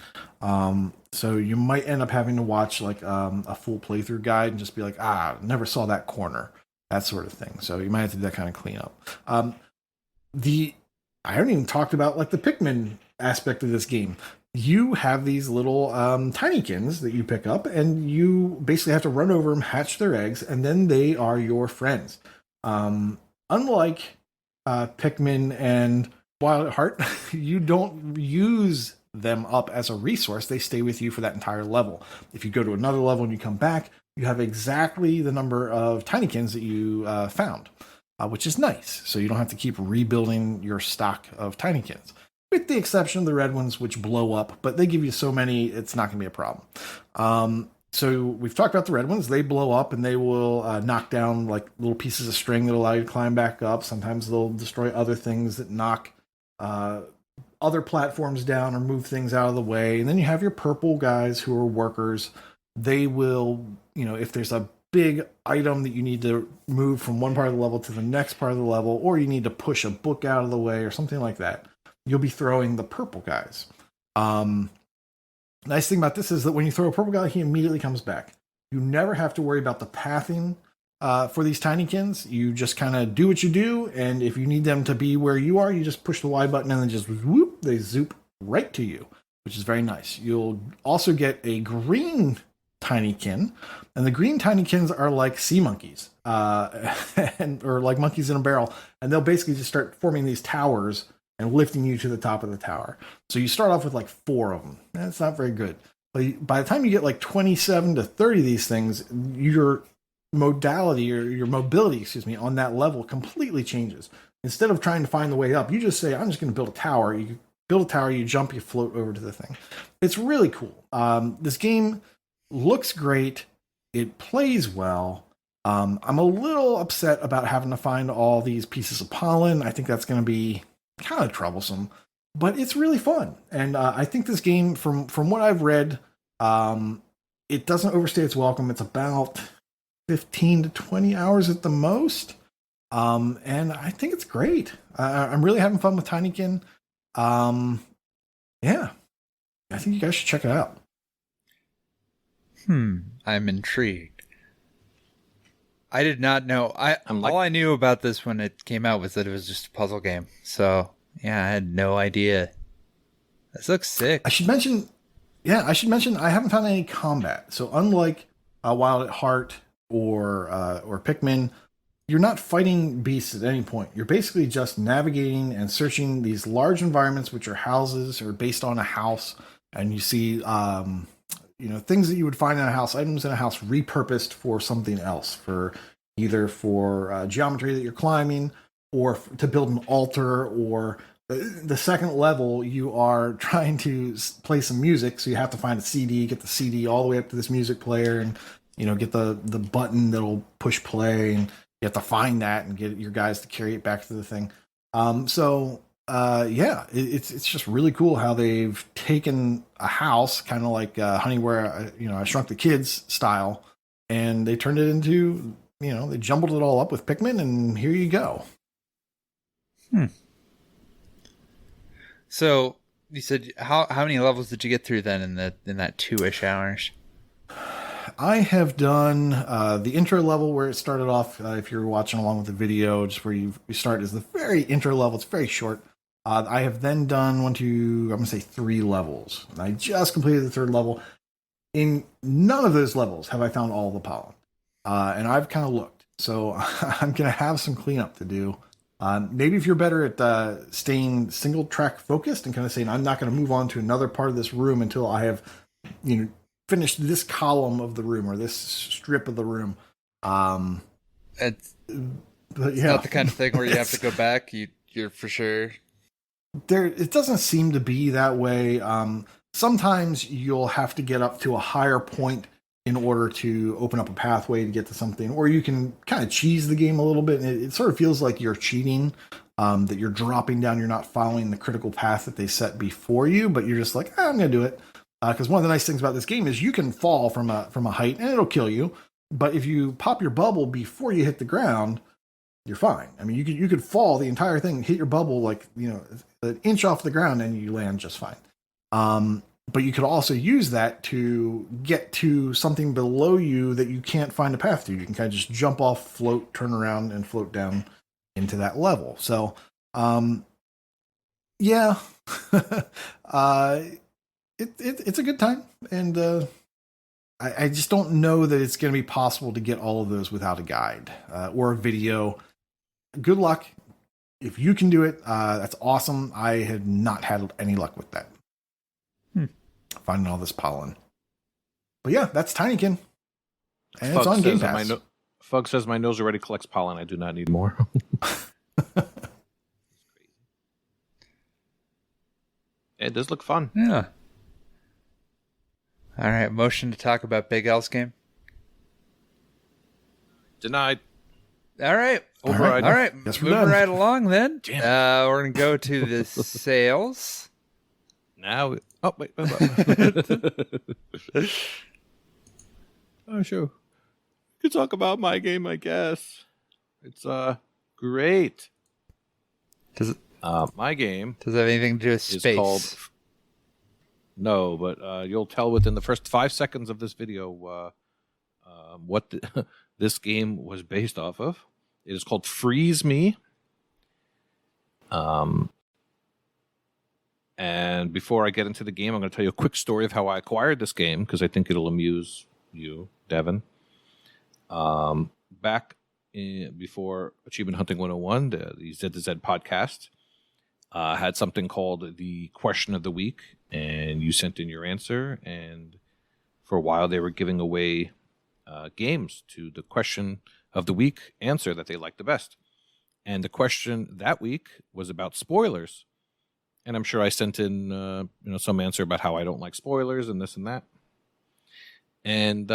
So you might end up having to watch like a full playthrough guide and just be like, never saw that corner, that sort of thing. So you might have to do that kind of cleanup. I haven't even talked about like the Pikmin aspect of this game. You have these little tinykins that you pick up, and you basically have to run over them, hatch their eggs, and then they are your friends. Unlike Pikmin and Wild at Heart, you don't use them up as a resource. They stay with you for that entire level. If you go to another level and you come back, you have exactly the number of tinykins that you found, which is nice. So you don't have to keep rebuilding your stock of tinykins. With the exception of the red ones, which blow up, but they give you so many, it's not going to be a problem. So we've talked about the red ones. They blow up and they will knock down like little pieces of string that allow you to climb back up. Sometimes they'll destroy other things that knock other platforms down or move things out of the way. And then you have your purple guys who are workers. They will, if there's a big item that you need to move from one part of the level to the next part of the level, or you need to push a book out of the way or something like that, you'll be throwing the purple guys. Nice thing about this is that when you throw a purple guy, he immediately comes back. You never have to worry about the pathing for these Tinykins. You just kind of do what you do, and if you need them to be where you are, you just push the Y button and then just whoop, they zoop right to you, which is very nice. You'll also get a green Tinykin, and the green Tinykins are like sea monkeys, or like monkeys in a barrel, and they'll basically just start forming these towers and lifting you to the top of the tower. So you start off with like 4 of them. That's not very good. But by the time you get like 27 to 30 of these things, your modality or your mobility, on that level completely changes. Instead of trying to find the way up, you just say, I'm just going to build a tower. You build a tower, you jump, you float over to the thing. It's really cool. This game looks great. It plays well. I'm a little upset about having to find all these pieces of pollen. I think that's going to be kind of troublesome, but it's really fun. And I think this game, from what I've read, it doesn't overstay its welcome. It's about 15 to 20 hours at the most. And I think it's great. I'm really having fun with Tinykin. Yeah, I think you guys should check it out. I'm intrigued. I did not know. All I knew about this when it came out was that it was just a puzzle game. So yeah, I had no idea. This looks sick. I should mention I haven't found any combat. So unlike Wild at Heart or Pikmin, you're not fighting beasts at any point. You're basically just navigating and searching these large environments, which are houses or based on a house, and you see things that you would find in a house, items in a house repurposed for something else, for either for geometry that you're climbing, or to build an altar, or the second level you are trying to play some music, so you have to find a CD, get the CD all the way up to this music player, and get the button that'll push play, and you have to find that and get your guys to carry it back to the thing. It's just really cool how they've taken a house, kind of like Honey Where I Shrunk the Kids style, and they turned it into, they jumbled it all up with Pikmin, and here you go. So you said how many levels did you get through then in that 2-ish hours? I have done the intro level where it started off. If you're watching along with the video, just where you start is the very intro level. It's very short. I have then done 3 levels. I just completed the 3rd level. In none of those levels have I found all the pollen. And I've kind of looked. So I'm going to have some cleanup to do. Maybe if you're better at staying single track focused and kind of saying, I'm not going to move on to another part of this room until I have, finished this column of the room or this strip of the room. It's not the kind of thing where you have to go back. You're for sure. It doesn't seem to be that way. Sometimes you'll have to get up to a higher point in order to open up a pathway to get to something, or you can kind of cheese the game a little bit. And it sort of feels like you're cheating, that you're dropping down. You're not following the critical path that they set before you, but you're just like, I'm going to do it. Because one of the nice things about this game is you can fall from a height and it'll kill you. But if you pop your bubble before you hit the ground, you're fine. I mean, you could fall the entire thing, hit your bubble like, an inch off the ground, and you land just fine. But you could also use that to get to something below you that you can't find a path to. You can kind of just jump off, float, turn around, and float down into that level. So, yeah. It's a good time, and I just don't know that it's going to be possible to get all of those without a guide or a video. Good luck. If you can do it, that's awesome. I have not had any luck with that. Finding all this pollen. But yeah, that's Tinykin. And it's on Game Pass. Fug says my nose already collects pollen. I do not need more. It does look fun. Yeah. All right, motion to talk about Big L's game. Denied. All right. Override. All right. Guess we're Moving done. right along then. Damn We're going to go to the sales. Now, wait. Oh, sure. You could talk about my game, I guess. It's great. Does it My game have anything to do with is space? called. No, but you'll tell within the first 5 seconds of this video what this game was based off of. It is called Freeze Me. And before I get into the game, I'm going to tell you a quick story of how I acquired this game because I think it'll amuse you, Devin. Before Achievement Hunting 101, the Z to Z podcast had something called the Question of the Week, and you sent in your answer. And for a while, they were giving away games to the Question of the Week answer that they liked the best. And the question that week was about spoilers. And I'm sure I sent in some answer about how I don't like spoilers and this and that. And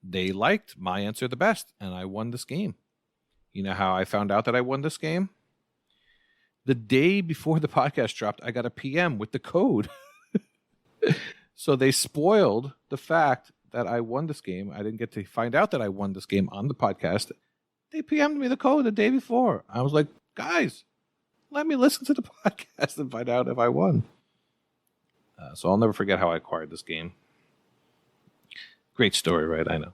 they liked my answer the best, and I won this game. You know how I found out that I won this game? The day before the podcast dropped, I got a PM with the code. So they spoiled the fact that I won this game. I didn't get to find out that I won this game on the podcast. They PM'd me the code the day before. I was like, guys, let me listen to the podcast and find out if I won. So I'll never forget how I acquired this game. Great story, right? I know.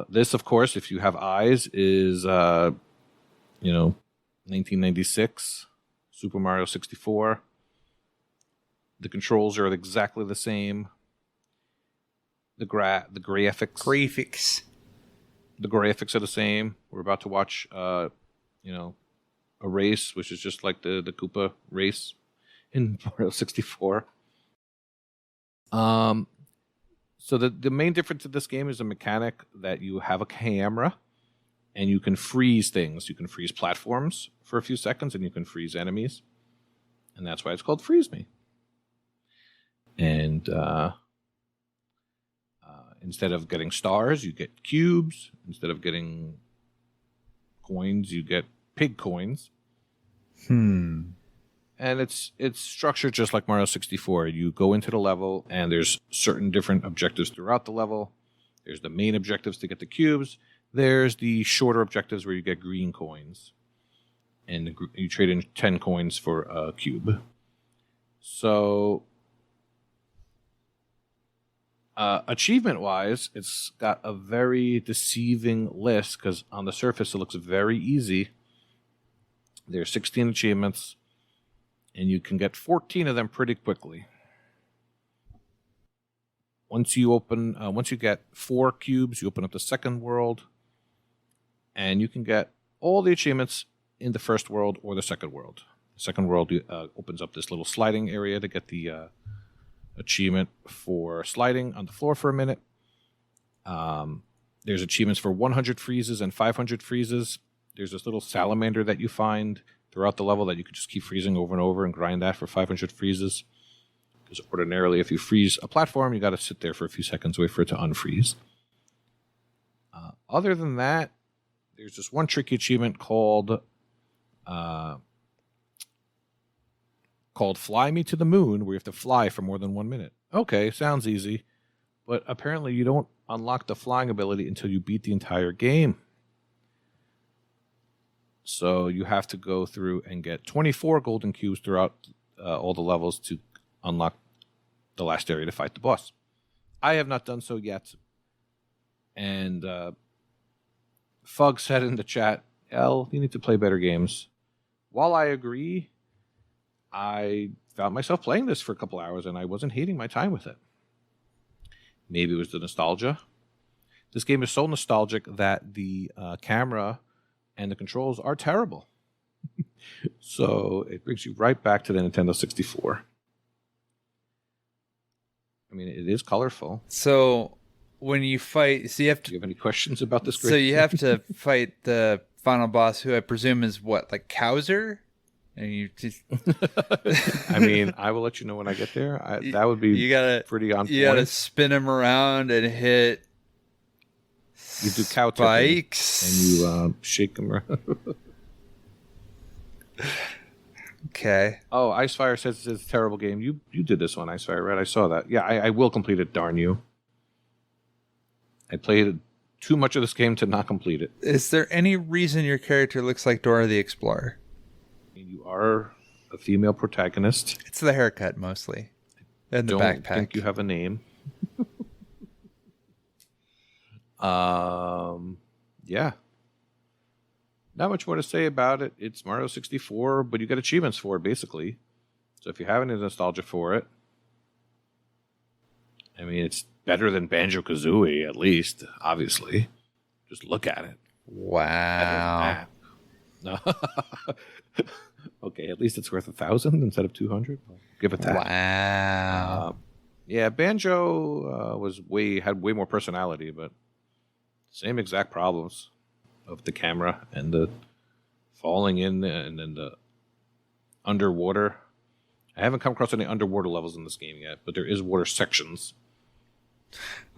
This, of course, if you have eyes, is 1996 Super Mario 64. The controls are exactly the same. The graphics. The graphics are the same. We're about to watch, a race, which is just like the Koopa race in Mario 64. So the main difference of this game is a mechanic that you have a camera and you can freeze things. You can freeze platforms for a few seconds and you can freeze enemies. And that's why it's called Freeze Me. And instead of getting stars, you get cubes. Instead of getting coins, you get pig coins. And it's structured just like Mario 64. You go into the level, and there's certain different objectives throughout the level. There's the main objectives to get the cubes. There's the shorter objectives where you get green coins. And you trade in 10 coins for a cube. So, achievement-wise, it's got a very deceiving list, because on the surface it looks very easy. There's 16 achievements, and you can get 14 of them pretty quickly. Once you get 4 cubes, you open up the second world, and you can get all the achievements in the first world or the second world. The second world opens up this little sliding area to get the achievement for sliding on the floor for a minute. There's achievements for 100 freezes and 500 freezes. There's this little salamander that you find throughout the level that you could just keep freezing over and over and grind that for 500 freezes. Because ordinarily, if you freeze a platform, you got to sit there for a few seconds, wait for it to unfreeze. Other than that, there's this one tricky achievement called Fly Me to the Moon, where you have to fly for more than 1 minute. Okay, sounds easy. But apparently you don't unlock the flying ability until you beat the entire game. So you have to go through and get 24 golden cubes throughout all the levels to unlock the last area to fight the boss. I have not done so yet. And Fug said in the chat, "El, you need to play better games." While I agree, I found myself playing this for a couple hours and I wasn't hating my time with it. Maybe it was the nostalgia. This game is so nostalgic that the camera and the controls are terrible. So it brings you right back to the Nintendo 64. I mean, it is colorful. So when you fight, so you have to. Do you have any questions about this? So you have to fight the final boss, who I presume is what, like Kowser? and you just I mean, I will let you know when I get there. That would be you gotta pretty on point. You gotta spin him around and hit. You do cow tipping, spikes, and you shake them around. Okay. Oh, Icefire says it's a terrible game. You did this one, Icefire, right? I saw that. Yeah, I will complete it, darn you. I played too much of this game to not complete it. Is there any reason your character looks like Dora the Explorer? You are a female protagonist. It's the haircut, mostly. And the backpack. I think you have a name. Yeah. Not much more to say about it. It's Mario 64, but you get achievements for it, basically. So if you have any nostalgia for it, I mean, it's better than Banjo-Kazooie, at least, obviously. Just look at it. Wow. No. Okay, at least it's worth 1,000 instead of 200. I'll give it that. Wow. Yeah, Banjo had way more personality, but same exact problems of the camera and the falling in and then the underwater. I haven't come across any underwater levels in this game yet, but there is water sections.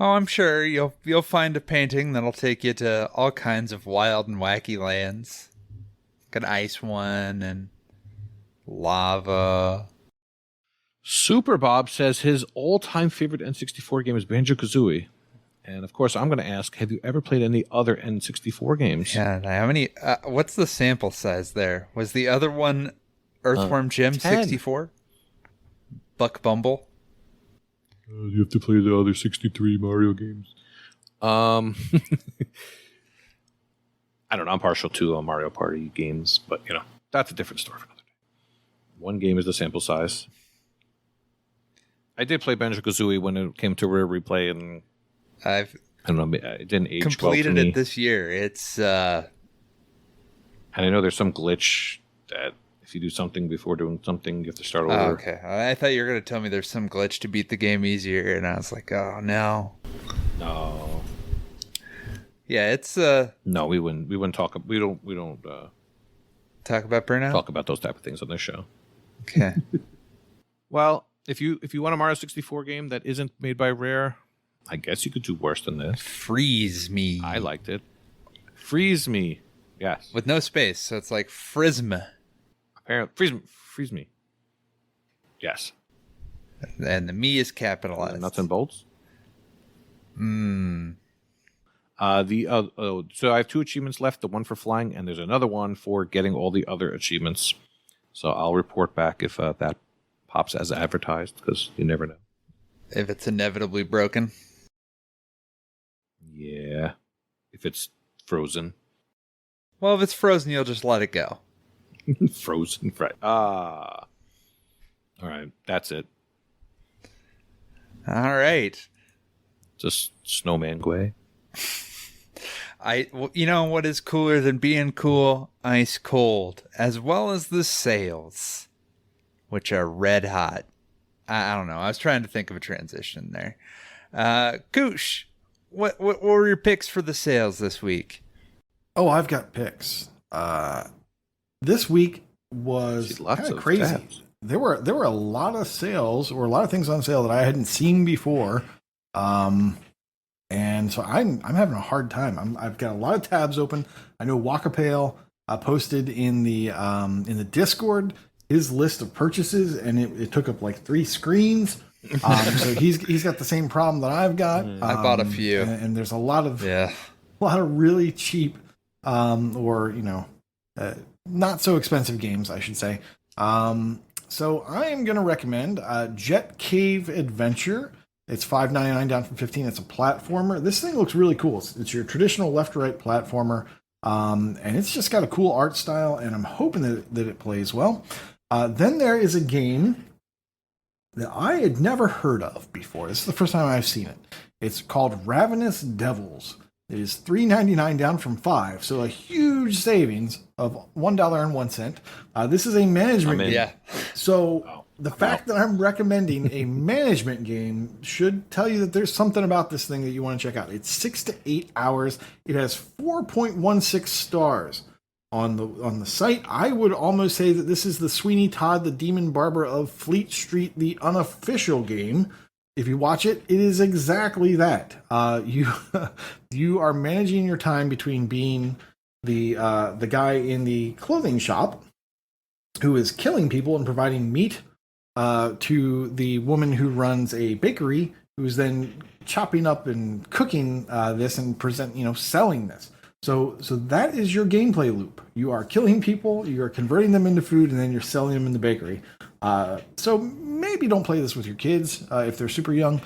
Oh, I'm sure you'll find a painting that'll take you to all kinds of wild and wacky lands. Like an ice one and lava. Super Bob says his all-time favorite N64 game is Banjo-Kazooie. And of course, I'm going to ask, have you ever played any other N64 games? Yeah, how many? What's the sample size there? Was the other one Earthworm Jim 64? Buck Bumble? You have to play the other 63 Mario games. I don't know. I'm partial to Mario Party games, but that's a different story for another day. One game is the sample size. I did play Banjo-Kazooie when it came to Rare Replay, and I don't know, it didn't age completed well for me. it this year. It's and I know there's some glitch that if you do something before doing something, you have to start over. Oh, okay. I thought you were going to tell me there's some glitch to beat the game easier, and I was like, oh, no. No. Yeah, it's No, we wouldn't talk. We don't talk about burnout. talk about those type of things on this show. Okay. Well, if you want a Mario 64 game that isn't made by Rare, I guess you could do worse than this. Freeze me. I liked it. Freeze me. Yes. With no space, so it's like Frisma. Apparently, freeze me. Yes. And the me is capitalized. Nuts and bolts. Hmm. So I have 2 achievements left. The one for flying, and there's another one for getting all the other achievements. So I'll report back if that pops as advertised, because you never know. If it's inevitably broken. Yeah. If it's frozen. Well, if it's frozen, you'll just let it go. Frozen, right. All right, that's it. All right. Just Snowman Gway. You know what is cooler than being cool? Ice cold, as well as the sales, which are red hot. I don't know. I was trying to think of a transition there. Koosh, what were your picks for the sales this week? Oh, I've got picks. This week was kind of crazy. Tabs. There were a lot of sales, or a lot of things on sale that I hadn't seen before. And so I'm having a hard time. I've got a lot of tabs open. I know Wakapeil posted in the Discord his list of purchases, and it took up like 3 screens. So he's got the same problem that I've got. I bought a few, and there's a lot of really cheap, or not so expensive games, I should say. So I am going to recommend Jet Cave Adventure. It's $5.99 down from $15. It's a platformer. This thing looks really cool. It's your traditional left-to-right platformer, and it's just got a cool art style, and I'm hoping that it plays well. Then there is a game that I had never heard of before. This is the first time I've seen it. It's called Ravenous Devils. It is $3.99 down from $5, so a huge savings of $1.01. This is a management game. Yeah. So the fact that I'm recommending a management game should tell you that there's something about this thing that you want to check out. It's 6 to 8 hours. It has 4.16 stars on the site. I would almost say that this is the Sweeney Todd, the Demon Barber of Fleet Street, the unofficial game. If you watch it, it is exactly that. You you are managing your time between being the guy in the clothing shop who is killing people and providing meat to the woman who runs a bakery, who's then chopping up and cooking this and selling this. So that is your gameplay loop. You are killing people, you are converting them into food, and then you're selling them in the bakery. So maybe don't play this with your kids if they're super young.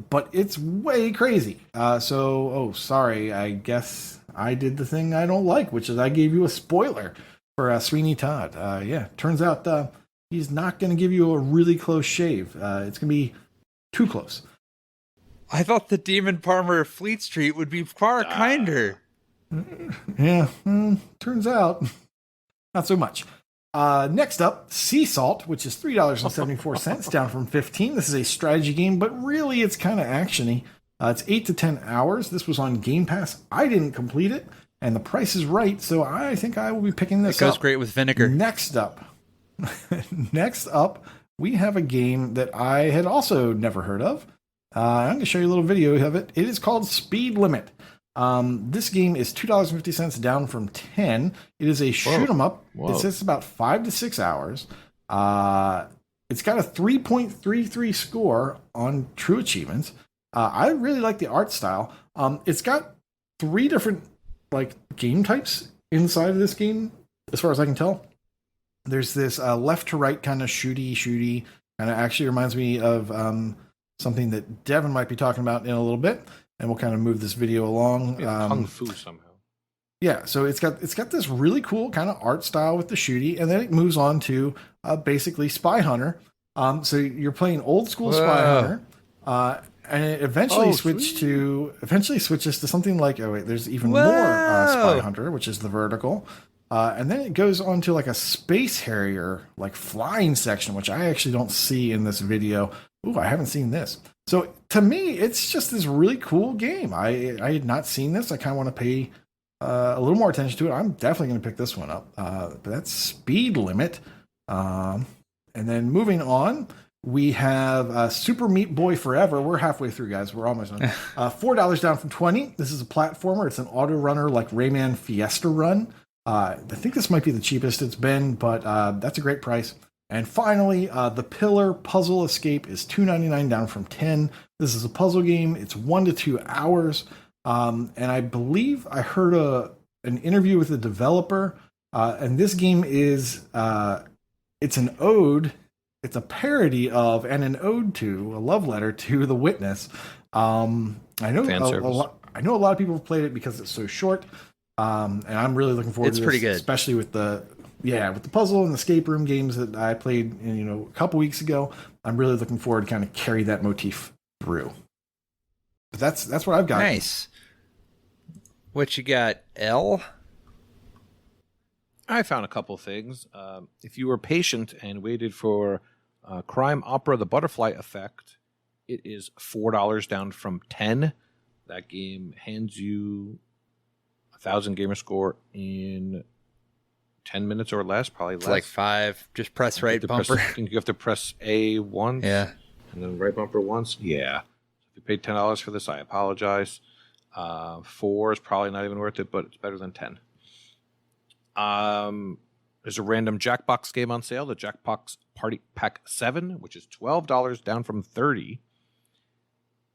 But it's way crazy. Sorry. I guess I did the thing I don't like, which is I gave you a spoiler for Sweeney Todd. Turns out he's not going to give you a really close shave. It's going to be too close. I thought the Demon Farmer of Fleet Street would be far kinder. Yeah, turns out not so much. Next up, Sea Salt, which is $3.74, down from $15. This is a strategy game, but really it's kind of actiony. It's 8 to 10 hours. This was on Game Pass. I didn't complete it, and the price is right, so I think I will be picking this up. It goes great with vinegar. Next up, we have a game that I had also never heard of. I'm going to show you a little video of it. It is called Speed Limit. This game is $2.50 down from $10. It is a shoot 'em up. It says about 5 to 6 hours. It's got a 3.33 score on True Achievements. I really like the art style. It's got 3 different game types inside of this game, as far as I can tell. There's this left to right kind of shooty, and it actually reminds me of something that Devin might be talking about in a little bit, and we'll kind of move this video along. Kung Fu somehow. Yeah, so it's got this really cool kind of art style with the shooty, and then it moves on to basically Spy Hunter. So you're playing old school Spy Hunter, and it eventually switches to something like there's even more Spy Hunter, which is the vertical. And then it goes on to a Space Harrier, flying section, which I actually don't see in this video. Ooh, I haven't seen this. So to me, it's just this really cool game. I had not seen this. I kind of want to pay a little more attention to it. I'm definitely going to pick this one up. But that's Speed Limit. And then moving on, we have Super Meat Boy Forever. We're halfway through, guys. We're almost done. $4 down from $20. This is a platformer. It's an auto runner like Rayman Fiesta Run. I think this might be the cheapest it's been, but that's a great price. And finally, The Pillar Puzzle Escape is $2.99 down from $10. This is a puzzle game. It's 1 to 2 hours. And I believe I heard an interview with the developer. And this game is it's an ode. It's a parody of and an ode to, a love letter to The Witness. I know a lot of people have played it because it's so short. And I'm really looking forward to this. It's pretty good, especially with the puzzle and escape room games that I played a couple weeks ago. I'm really looking forward to kind of carry that motif through. But that's what I've got. Nice. What you got, L? I found a couple things. If you were patient and waited for Crime Opera: The Butterfly Effect, it is $4 down from $10. That game hands you 1,000 gamer score in 10 minutes or less, probably less. It's 5. Just press right bumper. I think you have to press A once. Yeah. And then right bumper once. Yeah. If you paid $10 for this, I apologize. 4 is probably not even worth it, but it's better than 10. There's a random Jackbox game on sale, the Jackbox Party Pack 7, which is $12 down from $30.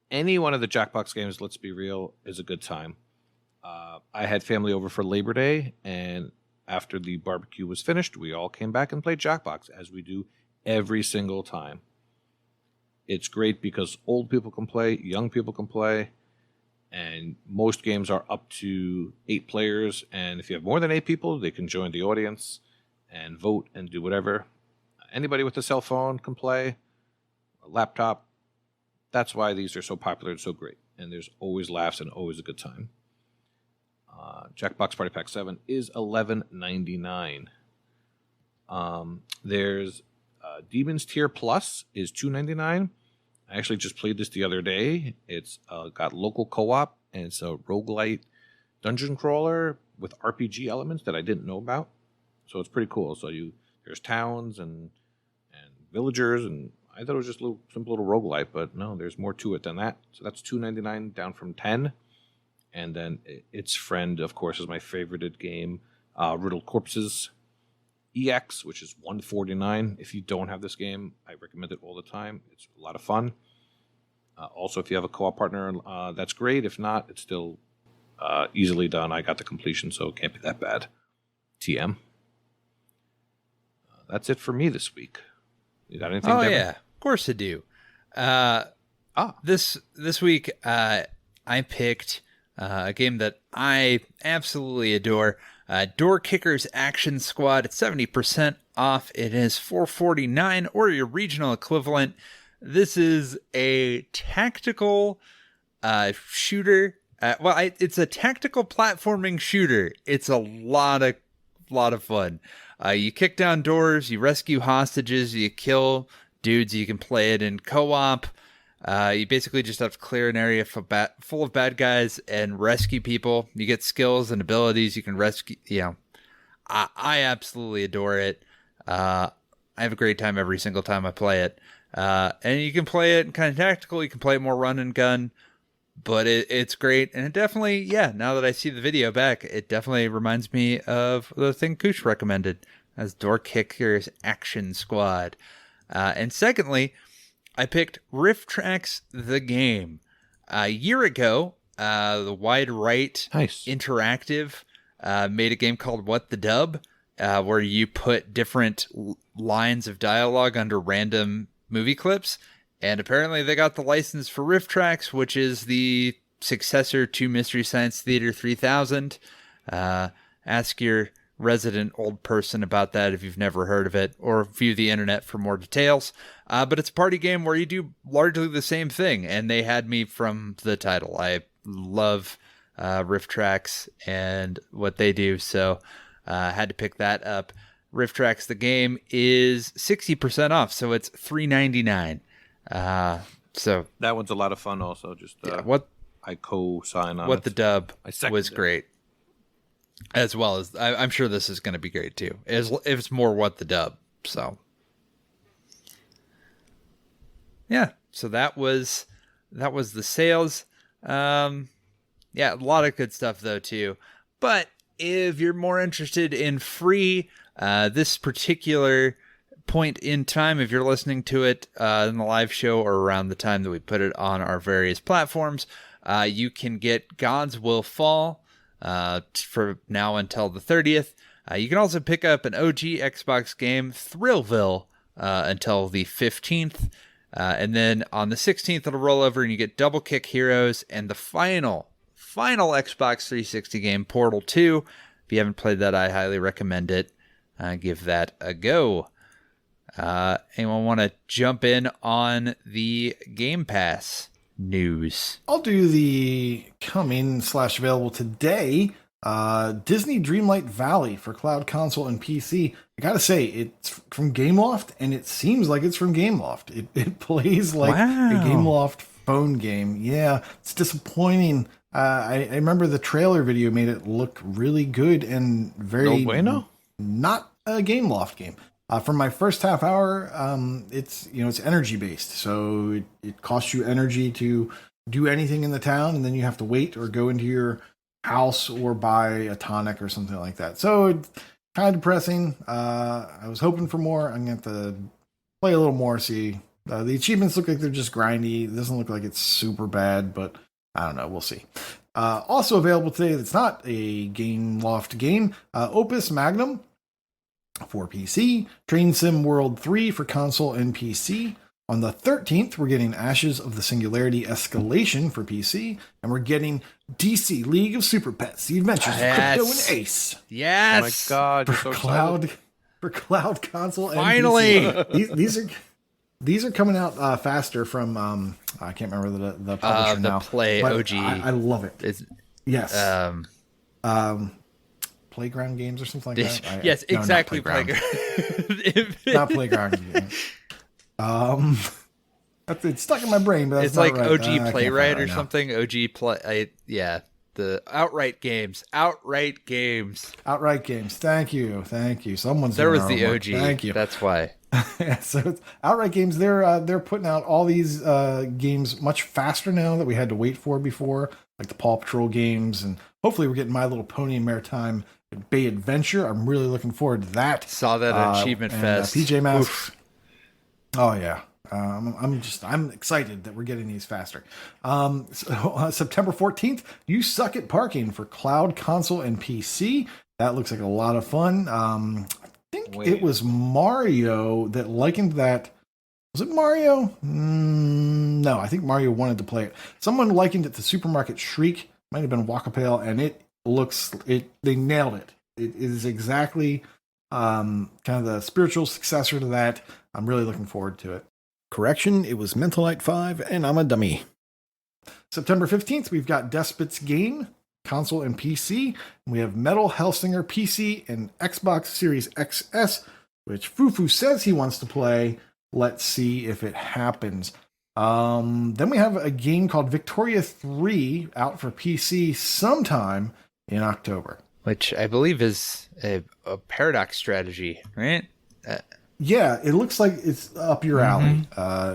Any one of the Jackbox games, let's be real, is a good time. I had family over for Labor Day, and after the barbecue was finished, we all came back and played Jackbox, as we do every single time. It's great because old people can play, young people can play, and most games are up to 8 players, and if you have more than 8 people, they can join the audience and vote and do whatever. Anybody with a cell phone can play, a laptop. That's why these are so popular and so great, and there's always laughs and always a good time. Jackbox Party Pack 7 is $11.99. There's Demon's Tier Plus is $2.99. I actually just played this the other day. It's got local co-op, and it's a roguelite dungeon crawler with RPG elements that I didn't know about. So it's pretty cool. So there's towns and villagers, and I thought it was just a little simple little roguelite, but no, there's more to it than that. So that's $2.99 down from $10. And then its friend, of course, is my favorited game, Riddled Corpses EX, which is $149. If you don't have this game, I recommend it all the time. It's a lot of fun. Also, if you have a co-op partner, that's great. If not, it's still easily done. I got the completion, so it can't be that bad. TM. That's it for me this week. You got anything, Devin? Yeah, of course I do. This week, I picked a game that I absolutely adore. Door Kickers Action Squad. It's 70% off. It is $4.49 or your regional equivalent. This is a tactical shooter. It's a tactical platforming shooter. It's a lot of fun. You kick down doors, you rescue hostages, you kill dudes. You can play it in co-op. You basically just have to clear an area full of bad guys and rescue people. You get skills and abilities. You can rescue. I absolutely adore it. I have a great time every single time I play it. And you can play it kind of tactical. You can play it more run and gun. But it's great, and it definitely, now that I see the video back, it definitely reminds me of the thing Koosh recommended as Door Kickers Action Squad. And secondly, I picked Rift Tracks the Game. A year ago, the Wide Right Interactive made a game called What the Dub, where you put different lines of dialogue under random movie clips. And apparently they got the license for Rift Tracks, which is the successor to Mystery Science Theater 3000. Ask your resident old person about that if you've never heard of it, or view the internet for more details. But it's a party game where you do largely the same thing, and they had me from the title. I love Rift Tracks and what they do, so I had to pick that up. Rift Tracks, the game, is 60% off, so it's $3.99. So that one's a lot of fun. Also, just I co-sign on What it. the Dub was great, as well as I'm sure this is going to be great too. If it's more What the Dub, so so that was the sales. A lot of good stuff though too. But if you're more interested in free, this particular point in time, if you're listening to it in the live show or around the time that we put it on our various platforms, you can get Gods Will Fall for now until the 30th. You can also pick up an OG Xbox game, Thrillville, until the 15th. And then on the 16th, it'll roll over and you get Double Kick Heroes and the final Xbox 360 game, Portal 2. If you haven't played that, I highly recommend it. Give that a go. Anyone want to jump in on the Game Pass news? I'll do the coming/available today. Disney Dreamlight Valley for cloud console and PC. I gotta say, it's from Gameloft, and it seems like it's from Gameloft. It plays like a Gameloft phone game. Yeah, it's disappointing. I remember the trailer video made it look really good and very not a Gameloft game. For my first half hour, it's energy based, so it costs you energy to do anything in the town, and then you have to wait or go into your house or buy a tonic or something like that. So it's kind of depressing. I was hoping for more. I'm going to have to play a little more. See, the achievements look like they're just grindy. It doesn't look like it's super bad, but I don't know. We'll see. Also available today, that's not a Gameloft game, Opus Magnum for PC, Train Sim World 3 for console and PC. On the 13th, we're getting Ashes of the Singularity Escalation for PC, and we're getting DC League of Super Pets, The Adventures of Crypto and Ace. Yes! Oh my God, you're so excited. For cloud console and Finally! PC. These are coming out faster from, I can't remember the publisher now. Play OG. I love it. Yes. Playground games or something like that? Yes, exactly. Playground. Not Playground. It's stuck in my brain, but that's it's not like right. OG Playwright or something. OG Play. the outright games. Outright games. Outright games. Thank you. Someone's There doing was our the homework. OG. Thank you. That's why. So it's outright games. They're putting out all these games much faster now that we had to wait for before, like the Paw Patrol games, and hopefully we're getting My Little Pony and Maritime Bay Adventure. I'm really looking forward to that. Saw that at Achievement Fest. PJ Masks. Oh yeah. I'm excited that we're getting these faster. September 14th, You Suck at Parking for cloud, console, and PC. That looks like a lot of fun. I think it was Mario that likened that. Was it Mario? No, I think Mario wanted to play it. Someone likened it to Supermarket Shriek. Might have been Wakapeil, and they nailed it. It is exactly kind of the spiritual successor to that. I'm really looking forward to it. Correction, it was Mentalite 5, and I'm a dummy. September 15th, we've got Despot's Game, console and PC. We have Metal Hellsinger PC and Xbox Series XS, which Fufu says he wants to play. Let's see if it happens. Then we have a game called Victoria 3 out for PC sometime in October. Which I believe is a paradox strategy, right? Yeah, it looks like it's up your alley,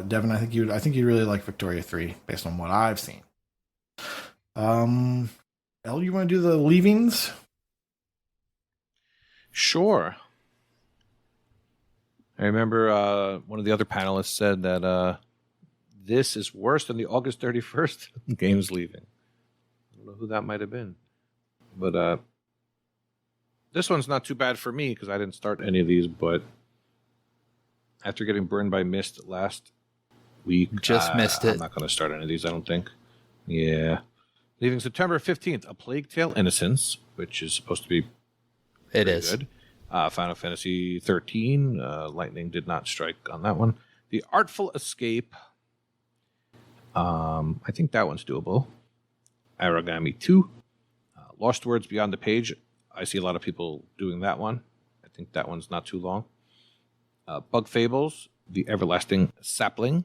Devin. I think you really like Victoria 3 based on what I've seen. El, you want to do the leavings? Sure. I remember one of the other panelists said that this is worse than the August 31st games leaving. I don't know who that might have been. But this one's not too bad for me because I didn't start any of these, but after getting burned by Myst last week, missed it. I'm not going to start any of these, I don't think. Yeah. Leaving September 15th, A Plague Tale Innocence, which is supposed to be good. Final Fantasy 13, lightning did not strike on that one. The Artful Escape, I think that one's doable. Origami 2, Lost Words Beyond the Page. I see a lot of people doing that one. I think that one's not too long. Bug Fables, The Everlasting Sapling,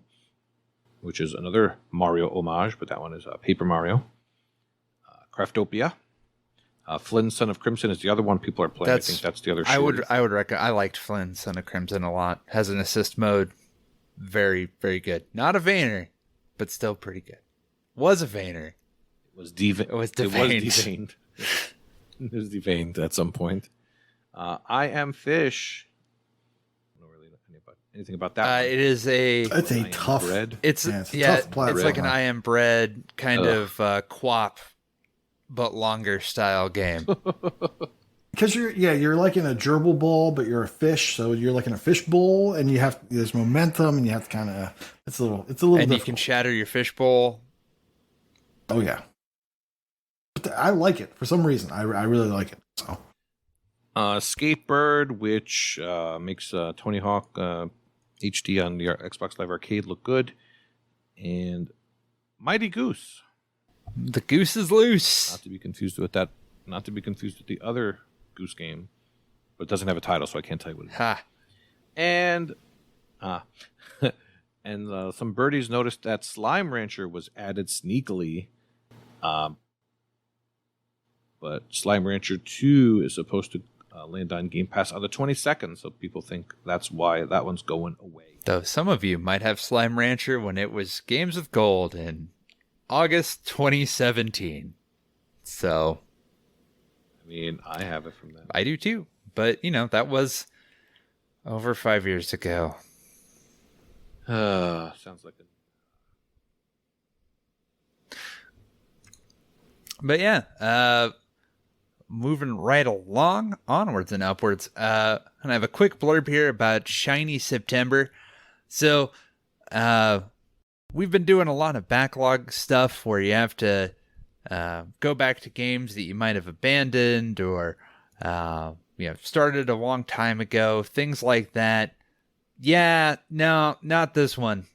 which is another Mario homage, but that one is Paper Mario. Craftopia. Flynn, Son of Crimson is the other one people are playing. I think that's the other short. I would reckon. I liked Flynn, Son of Crimson a lot. Has an assist mode. Very, very good. Not a Vayner, but still pretty good. Was a Vayner. It was deveined. It was deveined at some point. I Am Fish. Anything about that? It is a. It's a tough bread. It's tough it's like an I Am Bread kind of quap, but longer style game. Because you're like in a gerbil bowl, but you're a fish, so you're like in a fish bowl, and there's momentum, and you have to kind of it's a little and difficult. You can shatter your fish bowl. Oh yeah, but I like it for some reason. I really like it. So. Skatebird, which makes Tony Hawk HD on the Xbox Live Arcade look good, and Mighty Goose. The goose is loose. Not to be confused with that. Not to be confused with the other Goose game, but it doesn't have a title, so I can't tell you what it is. Ha. And and some birdies noticed that Slime Rancher was added sneakily. But Slime Rancher 2 is supposed to land on Game Pass on the 22nd, so people think that's why that one's going away. Though some of you might have Slime Rancher when it was Games with Gold in August 2017. So, I mean, I have it from that. I do too. But, that was over 5 years ago. Sounds like a... But yeah, moving right along, onwards and upwards. And I have a quick blurb here about Shiny September. So, we've been doing a lot of backlog stuff where you have to go back to games that you might have abandoned or started a long time ago, things like that. Yeah, no, not this one.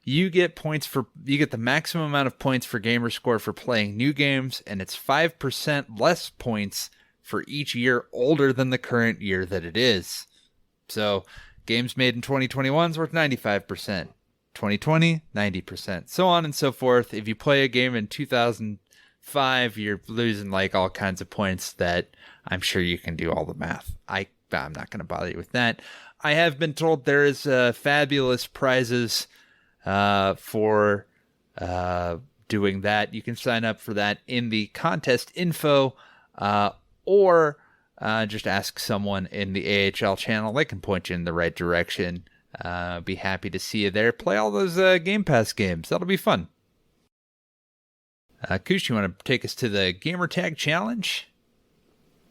You get the maximum amount of points for Gamerscore for playing new games, and it's 5% less points for each year older than the current year that it is. So, games made in 2021 is worth 95%. 2020, 90%. So on and so forth. If you play a game in 2000, 5, you're losing like all kinds of points that I'm sure you can do all the math. I'm not going to bother you with that. I have been told there is fabulous prizes for doing that. You can sign up for that in the contest info or just ask someone in the AHL channel. They can point you in the right direction. Be happy to see you there. Play all those Game Pass games. That'll be fun. Koosh, you want to take us to the Gamertag Challenge?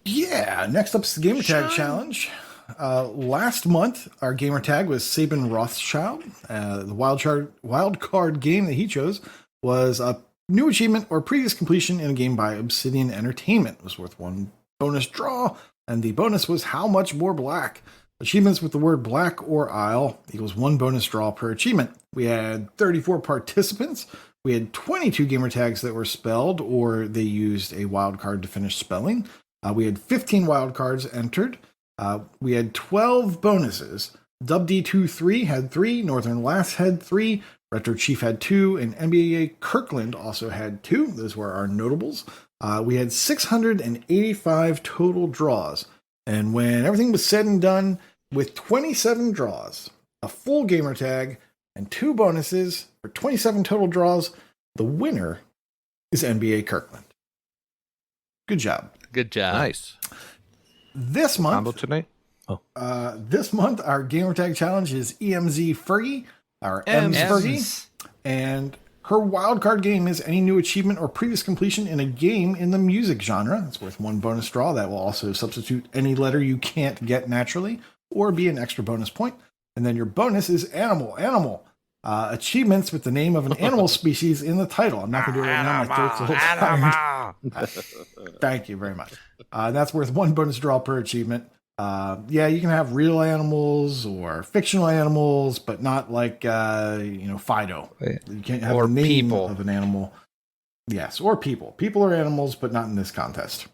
Yeah, next up's the Gamertag Challenge. Last month, our Gamertag was Sabin Rothschild. The wild card game that he chose was a new achievement or previous completion in a game by Obsidian Entertainment. It was worth 1 bonus draw, and the bonus was How Much More Black. Achievements with the word black or isle equals 1 bonus draw per achievement. We had 34 participants. We had 22 gamer tags that were spelled or they used a wild card to finish spelling. We had 15 wild cards entered. We had 12 bonuses. DubD23 had 3, Northern Lass had 3, Retro Chief had 2, and NBA Kirkland also had 2. Those were our notables. We had 685 total draws. And when everything was said and done, with 27 draws, a full gamer tag, and 2 bonuses for 27 total draws, the winner is NBA Kirkland. Good job. Good job. Nice. This month, Combo tonight? this month, our gamertag challenge is EMZ Fergie, our M's Fergie, and her wildcard game is any new achievement or previous completion in a game in the music genre. It's worth 1 bonus draw. That will also substitute any letter you can't get naturally or be an extra bonus point. And then your bonus is animal. Achievements with the name of an animal species in the title. I'm not going to do it right now. My throat's a little tired. Thank you very much. That's worth 1 bonus draw per achievement. You can have real animals or fictional animals, but not like, Fido. You can't have the name people of an animal. Yes, or people. People are animals, but not in this contest.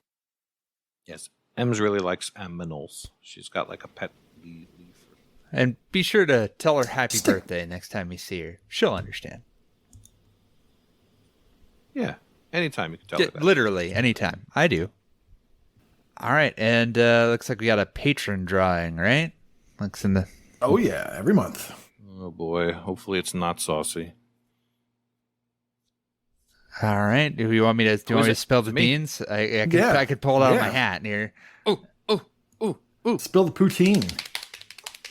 Yes. Ems really likes aminals. She's got like a pet leaf. And be sure to tell her happy birthday next time you see her. She'll understand. Yeah, anytime you can tell her that. Literally, anytime. I do. All right, and looks like we got a patron drawing, right? Looks in the... Oh, yeah, every month. Oh, boy. Hopefully it's not saucy. All right. Do you want me to spill the beans? I could pull it out of my hat here. Oh. Spill the poutine.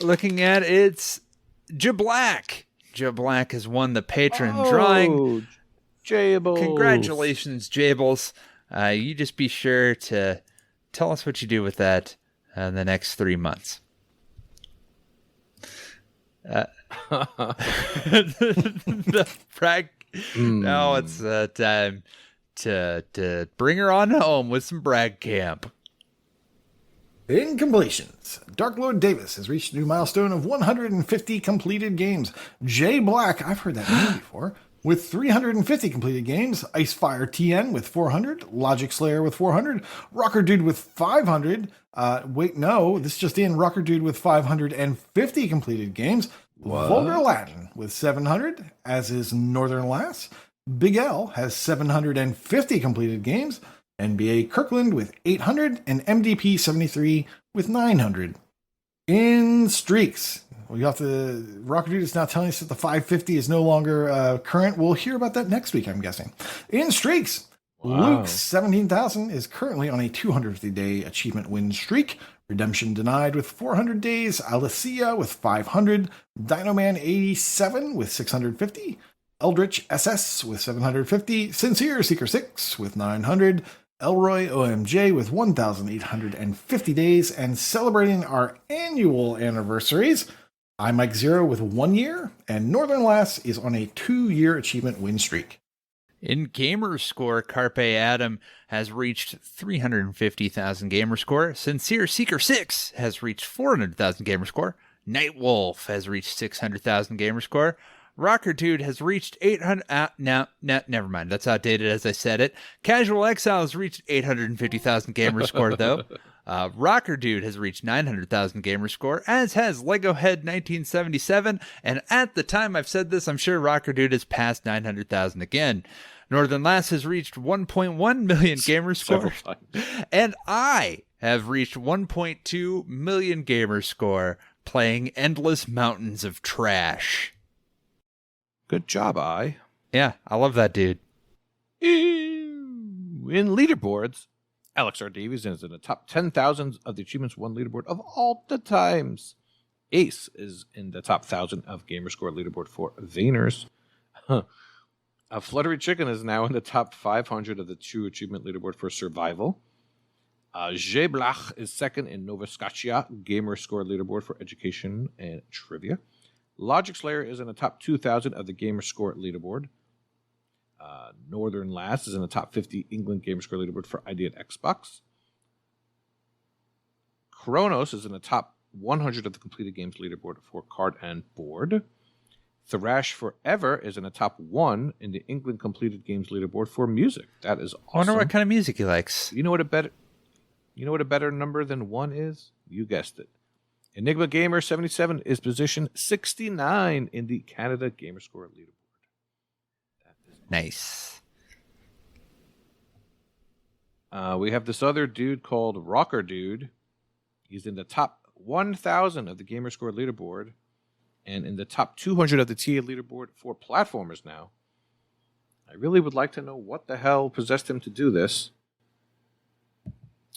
Looking at it's Jablack. Jablack has won the patron drawing. Jables. Congratulations, Jables. You just be sure to tell us what you do with that in the next 3 months. The brag. Now it's time to bring her on home with some brag camp. In completions, Dark Lord Davis has reached a new milestone of 150 completed games. Jay Black, I've heard that name before, with 350 completed games. Icefire TN with 400. Logic Slayer with 400. Rocker Dude with 500. This just in. Rocker Dude with 550 completed games. What? Vulgar Latin with 700, as is Northern Lass. Big L has 750 completed games. NBA Kirkland with 800 and MDP 73 with 900. In streaks, Rocker Dude is now telling us that the 550 is no longer current. We'll hear about that next week, I'm guessing. In streaks, wow. Luke 17,000 is currently on a 250-day achievement win streak. Redemption Denied with 400 days. Alicia with 500. Dinoman 87 with 650. Eldritch SS with 750. Sincere Seeker 6 with 900. Elroy OMJ with 1,850 days. And celebrating our annual anniversaries, iMike Zero with 1 year. And Northern Lass is on a 2-year achievement win streak. In gamer score, Carpe Adam has reached 350,000 gamer score. Sincere Seeker 6 has reached 400,000 gamer score. Nightwolf has reached 600,000 gamer score. Rocker Dude has reached 800. Never mind. That's outdated as I said it. Casual Exile has reached 850,000 gamer score though. Rocker Dude has reached 900,000 gamer score, as has Lego Head 1977. And at the time I've said this, I'm sure Rocker Dude has passed 900,000 again. Northern Lass has reached 1.1 million gamer score. And I have reached 1.2 million gamer score playing endless mountains of trash. Good job, I. Yeah, I love that dude. In leaderboards, Alex R. Davies is in the top 10,000 of the Achievements 1 leaderboard of all the times. Ace is in the top 1,000 of Gamerscore leaderboard for Vayners. A Fluttery Chicken is now in the top 500 of the True Achievement leaderboard for Survival. J. Blach is second in Nova Scotia Gamerscore leaderboard for Education and Trivia. Logic Slayer is in the top 2,000 of the Gamerscore leaderboard. Northern Lass is in the top 50 England Gamerscore leaderboard for ID at Xbox. Kronos is in the top 100 of the completed games leaderboard for Card and Board. Thrash Forever is in the top 1 in the England completed games leaderboard for music. That is awesome. I wonder what kind of music he likes. You know what a better number than 1 is? You guessed it. Enigma Gamer 77 is position 69 in the Canada Gamerscore leaderboard. Nice. We have this other dude called Rocker Dude. He's in the top 1,000 of the Gamerscore leaderboard and in the top 200 of the TA leaderboard for platformers now. I really would like to know what the hell possessed him to do this.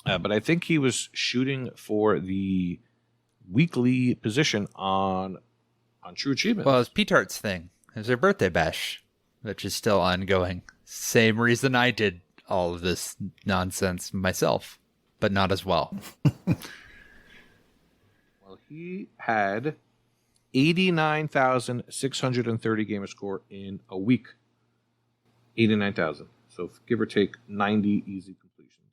But I think he was shooting for the weekly position on True Achievement. Well, it's pTart's thing. It was their birthday bash, which is still ongoing. Same reason I did all of this nonsense myself, but not as well. Well, he had 89,630 gamer score in a week. 89,000. So give or take 90 easy completions.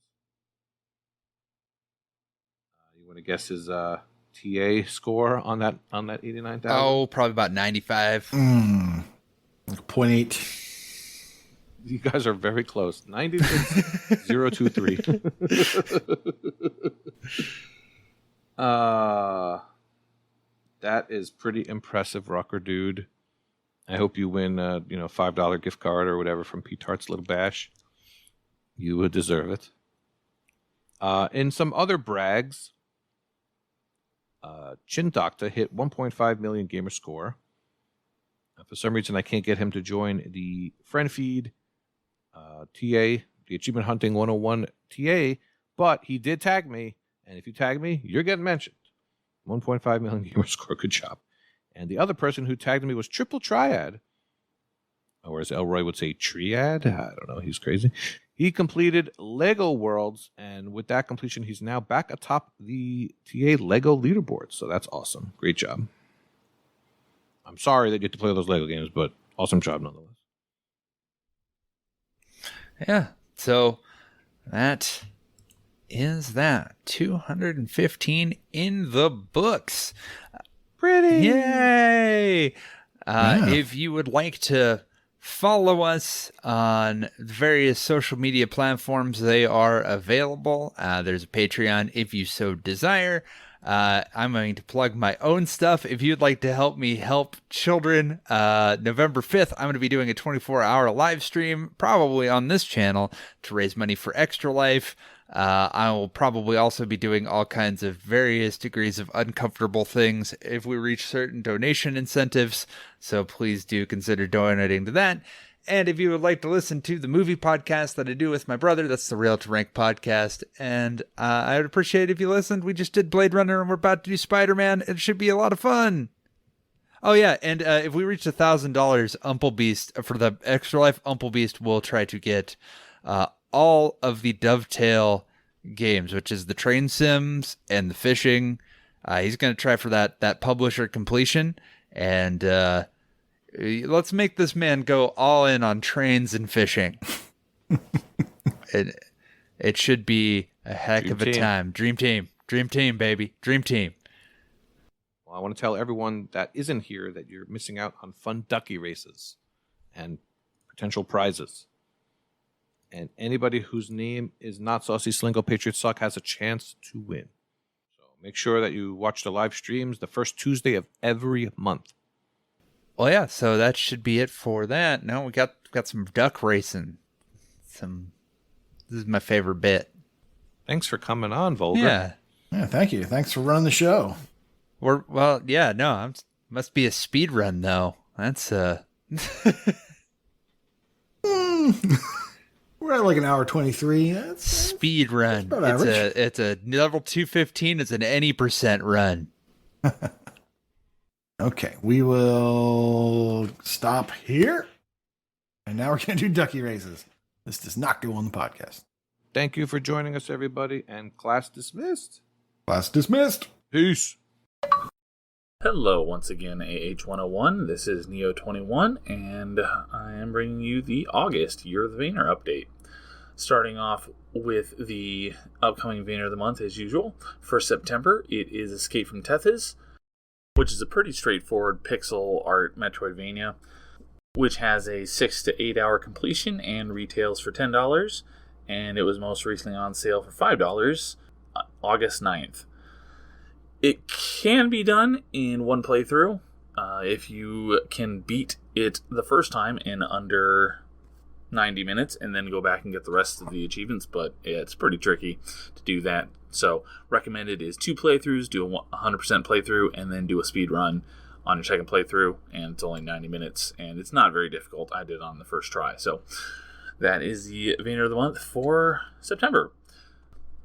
You want to guess his TA score on that 89,000? Oh, probably about 95. 0.8. You guys are very close. 96,023. That is pretty impressive, Rocker Dude. I hope you win a $5 gift card or whatever from pTart's Little Bash. You would deserve it. In some other brags, Chin Doctor hit 1.5 million gamer score. For some reason, I can't get him to join the friend feed TA, the Achievement Hunting 101 TA, but he did tag me, and if you tag me, you're getting mentioned. 1.5 million gamer score, good job. And the other person who tagged me was Triple Triad, or as Elroy would say, Triad. I don't know, he's crazy. He completed Lego Worlds, and with that completion, he's now back atop the TA Lego leaderboard, so that's awesome. Great job. I'm sorry that you have to play those Lego games, but awesome job nonetheless. Yeah, so that is that. 215 in the books. Pretty. Yay! Yeah. If you would like to follow us on various social media platforms, they are available. There's a Patreon if you so desire. I'm going to plug my own stuff. If you'd like to help me help children, November 5th, I'm going to be doing a 24-hour live stream, probably on this channel, to raise money for Extra Life. I will probably also be doing all kinds of various degrees of uncomfortable things if we reach certain donation incentives. So please do consider donating to that. And if you would like to listen to the movie podcast that I do with my brother, that's the Rail to Rank podcast. And I would appreciate it if you listened. We just did Blade Runner and we're about to do Spider-Man. It should be a lot of fun. Oh, yeah. And if we reach $1,000, Umple Beast, for the Extra Life, Umple Beast will try to get all of the Dovetail games, which is the train sims and the fishing. He's going to try for that publisher completion. And let's make this man go all in on trains and fishing. It should be a heck of a time. Dream team, baby. Dream team. Well, I want to tell everyone that isn't here that you're missing out on fun ducky races and potential prizes. And anybody whose name is not Saucy Slingo Patriot Suck has a chance to win. So make sure that you watch the live streams the first Tuesday of every month. Well, yeah, so that should be it for that. Now we got got some duck racing. This is my favorite bit. Thanks for coming on, Vulgar. Yeah, thank you. Thanks for running the show. Must be a speed run though. That's We're at like an hour 23. speed run. about average. It's a level 215. It's an any % run. Okay, we will stop here. And now we're going to do ducky races. This does not go on the podcast. Thank you for joining us, everybody, and class dismissed. Class dismissed. Peace. Hello once again, AH101. This is Neo21, and I am bringing you the August Year of the Vayner update. Starting off with the upcoming Vayner of the Month as usual. For September, it is Escape from Tethys, which is a pretty straightforward pixel art Metroidvania, which has a 6 to 8 hour completion and retails for $10, and it was most recently on sale for $5, August 9th. It can be done in one playthrough if you can beat it the first time in under 90 minutes and then go back and get the rest of the achievements, but it's pretty tricky to do that. So recommended is 2 playthroughs, do a 100% playthrough, and then do a speed run on your second playthrough, and it's only 90 minutes, and it's not very difficult. I did it on the first try. So that is the Vayner of the Month for September.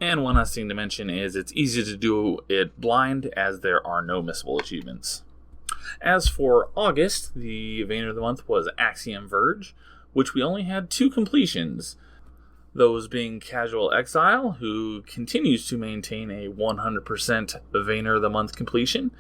And one last thing to mention is it's easy to do it blind as there are no missable achievements. As for August, the Vayner of the Month was Axiom Verge, which we only had 2 completions. Those being Casual Exile, who continues to maintain a 100% Vayner of the Month completion,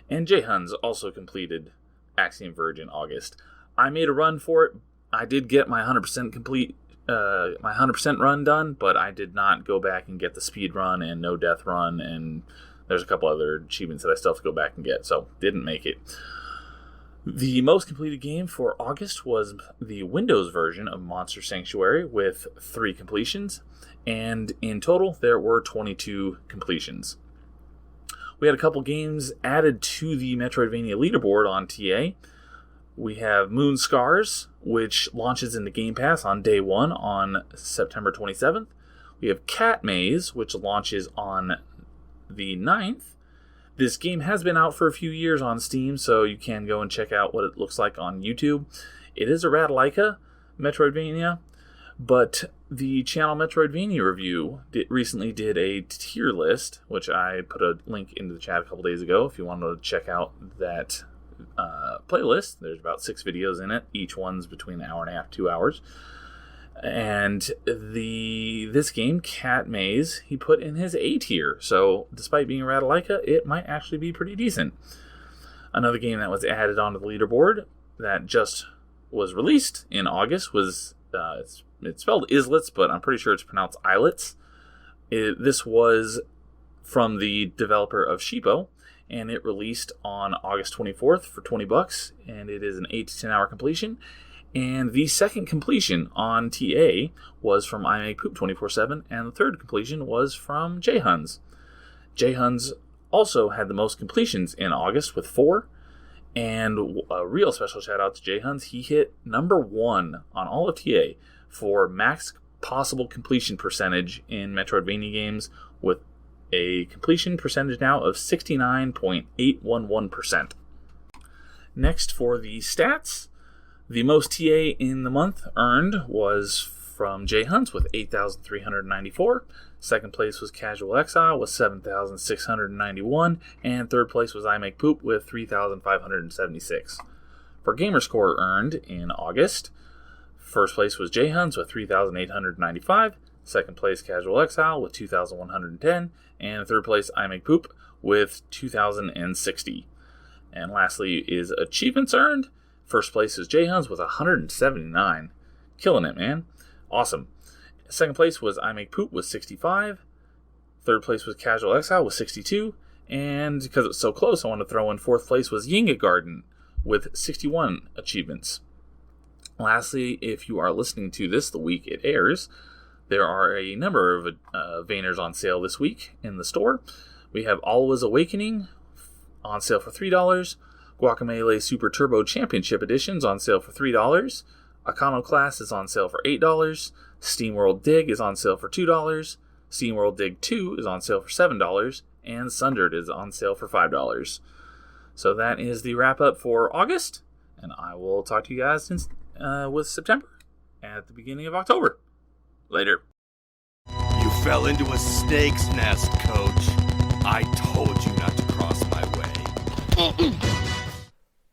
and J-Huns also completed Axiom Verge in August. I made a run for it. I did get my 100% complete. My 100% run done, but I did not go back and get the speed run and no death run, and there's a couple other achievements that I still have to go back and get, so didn't make it. The most completed game for August was the Windows version of Monster Sanctuary with 3 completions, and in total there were 22 completions. We had a couple games added to the Metroidvania leaderboard on TA. We have Moon Scars, which launches in the Game Pass on day 1 on September 27th. We have Cat Maze, which launches on the 9th. This game has been out for a few years on Steam, so you can go and check out what it looks like on YouTube. It is a Ratalaika Metroidvania, but the channel Metroidvania Review recently did a tier list, which I put a link into the chat a couple days ago if you wanted to check out that playlist. There's about 6 videos in it. Each one's between an hour and a half, 2 hours. And this game, Cat Maze, he put in his A tier. So despite being a Ratalaika, it might actually be pretty decent. Another game that was added onto the leaderboard that just was released in August was it's spelled Islets, but I'm pretty sure it's pronounced Islets. This was from the developer of Sheepo, and it released on August 24th for $20, and it is an 8 to 10 hour completion. And the second completion on TA was from I Make Poop 24/7, and the third completion was from J-Huns. J-Huns also had the most completions in August with 4, and a real special shout out to J-Huns. He hit number 1 on all of TA for max possible completion percentage in Metroidvania games, with a completion percentage now of 69.811%. Next, for the stats, the most TA in the month earned was from J-Huns with 8,394. Second place was Casual Exile with 7,691. And third place was I Make Poop with 3,576. For Gamerscore earned in August, first place was J-Huns with 3,895. Second place Casual Exile with 2,110. And third place I Make Poop with 2,060. And lastly is achievements earned. First place is J-Huns with 179. Killing it, man. Awesome. Second place was I Make Poop with 65. Third place was Casual Exile with 62. And because it's so close, I want to throw in fourth place was Yinga Garden with 61 achievements. Lastly, if you are listening to this the week it airs, there are a number of Vayners on sale this week in the store. We have Alwa's Awakening on sale for $3. Wakapeil Super Turbo Championship Editions on sale for $3. Iconoclast is on sale for $8. SteamWorld Dig is on sale for $2. SteamWorld Dig 2 is on sale for $7. And Sundered is on sale for $5. So that is the wrap up for August. And I will talk to you guys with September at the beginning of October. Later. You fell into a snake's nest, Coach. I told you not to cross my way.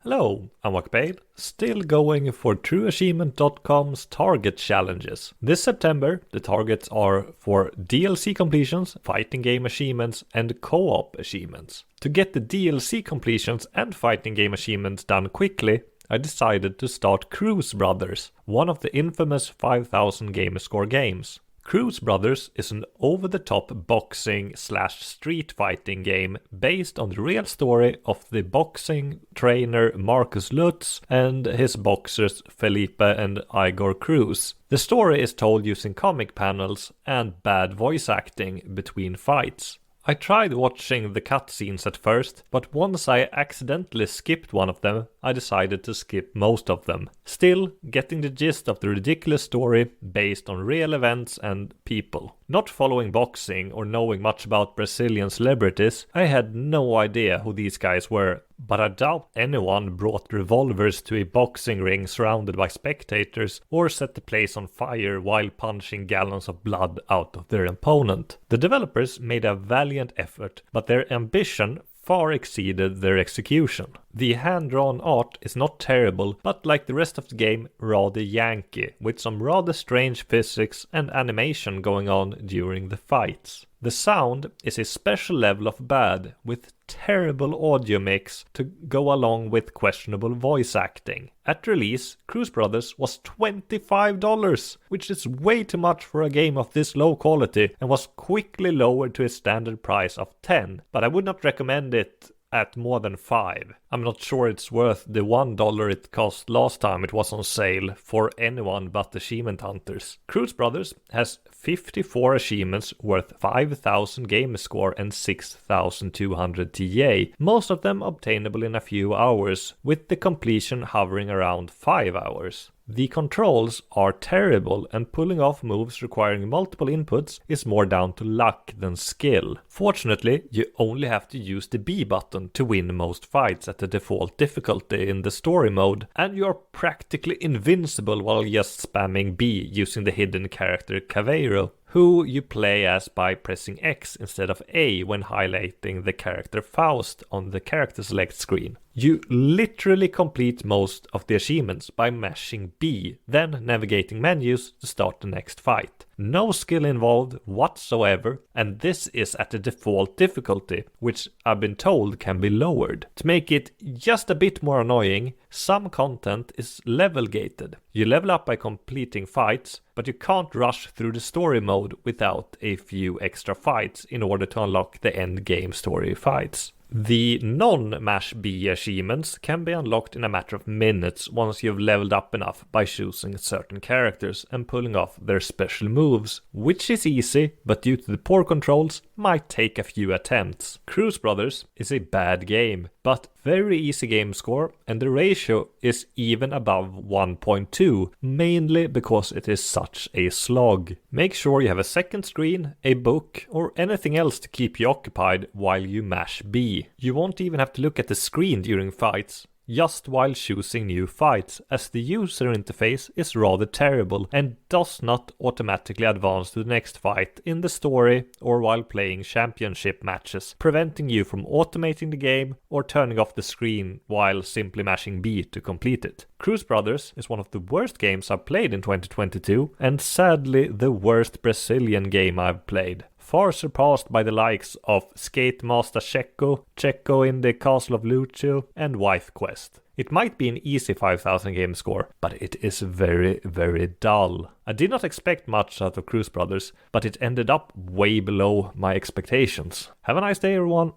Hello, I'm Wakapeil, still going for TrueAchievement.com's target challenges. This September, the targets are for DLC completions, fighting game achievements, and co-op achievements. To get the DLC completions and fighting game achievements done quickly, I decided to start Cruz Brothers, one of the infamous 5000 gamerscore games. Cruz Brothers is an over-the-top boxing/street fighting game based on the real story of the boxing trainer Marcus Lutz and his boxers Felipe and Igor Cruz. The story is told using comic panels and bad voice acting between fights. I tried watching the cutscenes at first, but once I accidentally skipped one of them, I decided to skip most of them. Still, getting the gist of the ridiculous story based on real events and people. Not following boxing or knowing much about Brazilian celebrities, I had no idea who these guys were. But I doubt anyone brought revolvers to a boxing ring surrounded by spectators or set the place on fire while punching gallons of blood out of their opponent. The developers made a valiant effort, but their ambition far exceeded their execution. The hand-drawn art is not terrible, but like the rest of the game, rather Yankee, with some rather strange physics and animation going on during the fights. The sound is a special level of bad, with terrible audio mix to go along with questionable voice acting. At release, Cruz Brothers was $25, which is way too much for a game of this low quality, and was quickly lowered to a standard price of $10, but I would not recommend it at more than $5. I'm not sure it's worth the $1 it cost last time it was on sale for anyone but achievement hunters. Cruz Brothers has 54 achievements worth 5,000 game score and 6,200 TA, most of them obtainable in a few hours, with the completion hovering around 5 hours. The controls are terrible, and pulling off moves requiring multiple inputs is more down to luck than skill. Fortunately, you only have to use the B button to win most fights at the default difficulty in the story mode, and you're practically invincible while just spamming B using the hidden character Caveiro, who you play as by pressing X instead of A when highlighting the character Faust on the character select screen. You literally complete most of the achievements by mashing B, then navigating menus to start the next fight. No skill involved whatsoever, and this is at the default difficulty, which I've been told can be lowered. To make it just a bit more annoying, some content is level gated. You level up by completing fights, but you can't rush through the story mode without a few extra fights in order to unlock the end game story fights. The non-Mash B achievements can be unlocked in a matter of minutes once you've leveled up enough by choosing certain characters and pulling off their special moves, which is easy, but due to the poor controls, might take a few attempts. Cruz Brothers is a bad game, but very easy game score, and the ratio is even above 1.2, mainly because it is such a slog. Make sure you have a second screen, a book, or anything else to keep you occupied while you mash B. You won't even have to look at the screen during fights, just while choosing new fights, as the user interface is rather terrible and does not automatically advance to the next fight in the story or while playing championship matches, preventing you from automating the game or turning off the screen while simply mashing B to complete it. Cruz Brothers is one of the worst games I've played in 2022, and sadly the worst Brazilian game I've played. Far surpassed by the likes of Skate Master Checo in the Castle of Lucio, and Wife Quest. It might be an easy 5000 game score, but it is very, very dull. I did not expect much out of Cruz Brothers, but it ended up way below my expectations. Have a nice day, everyone!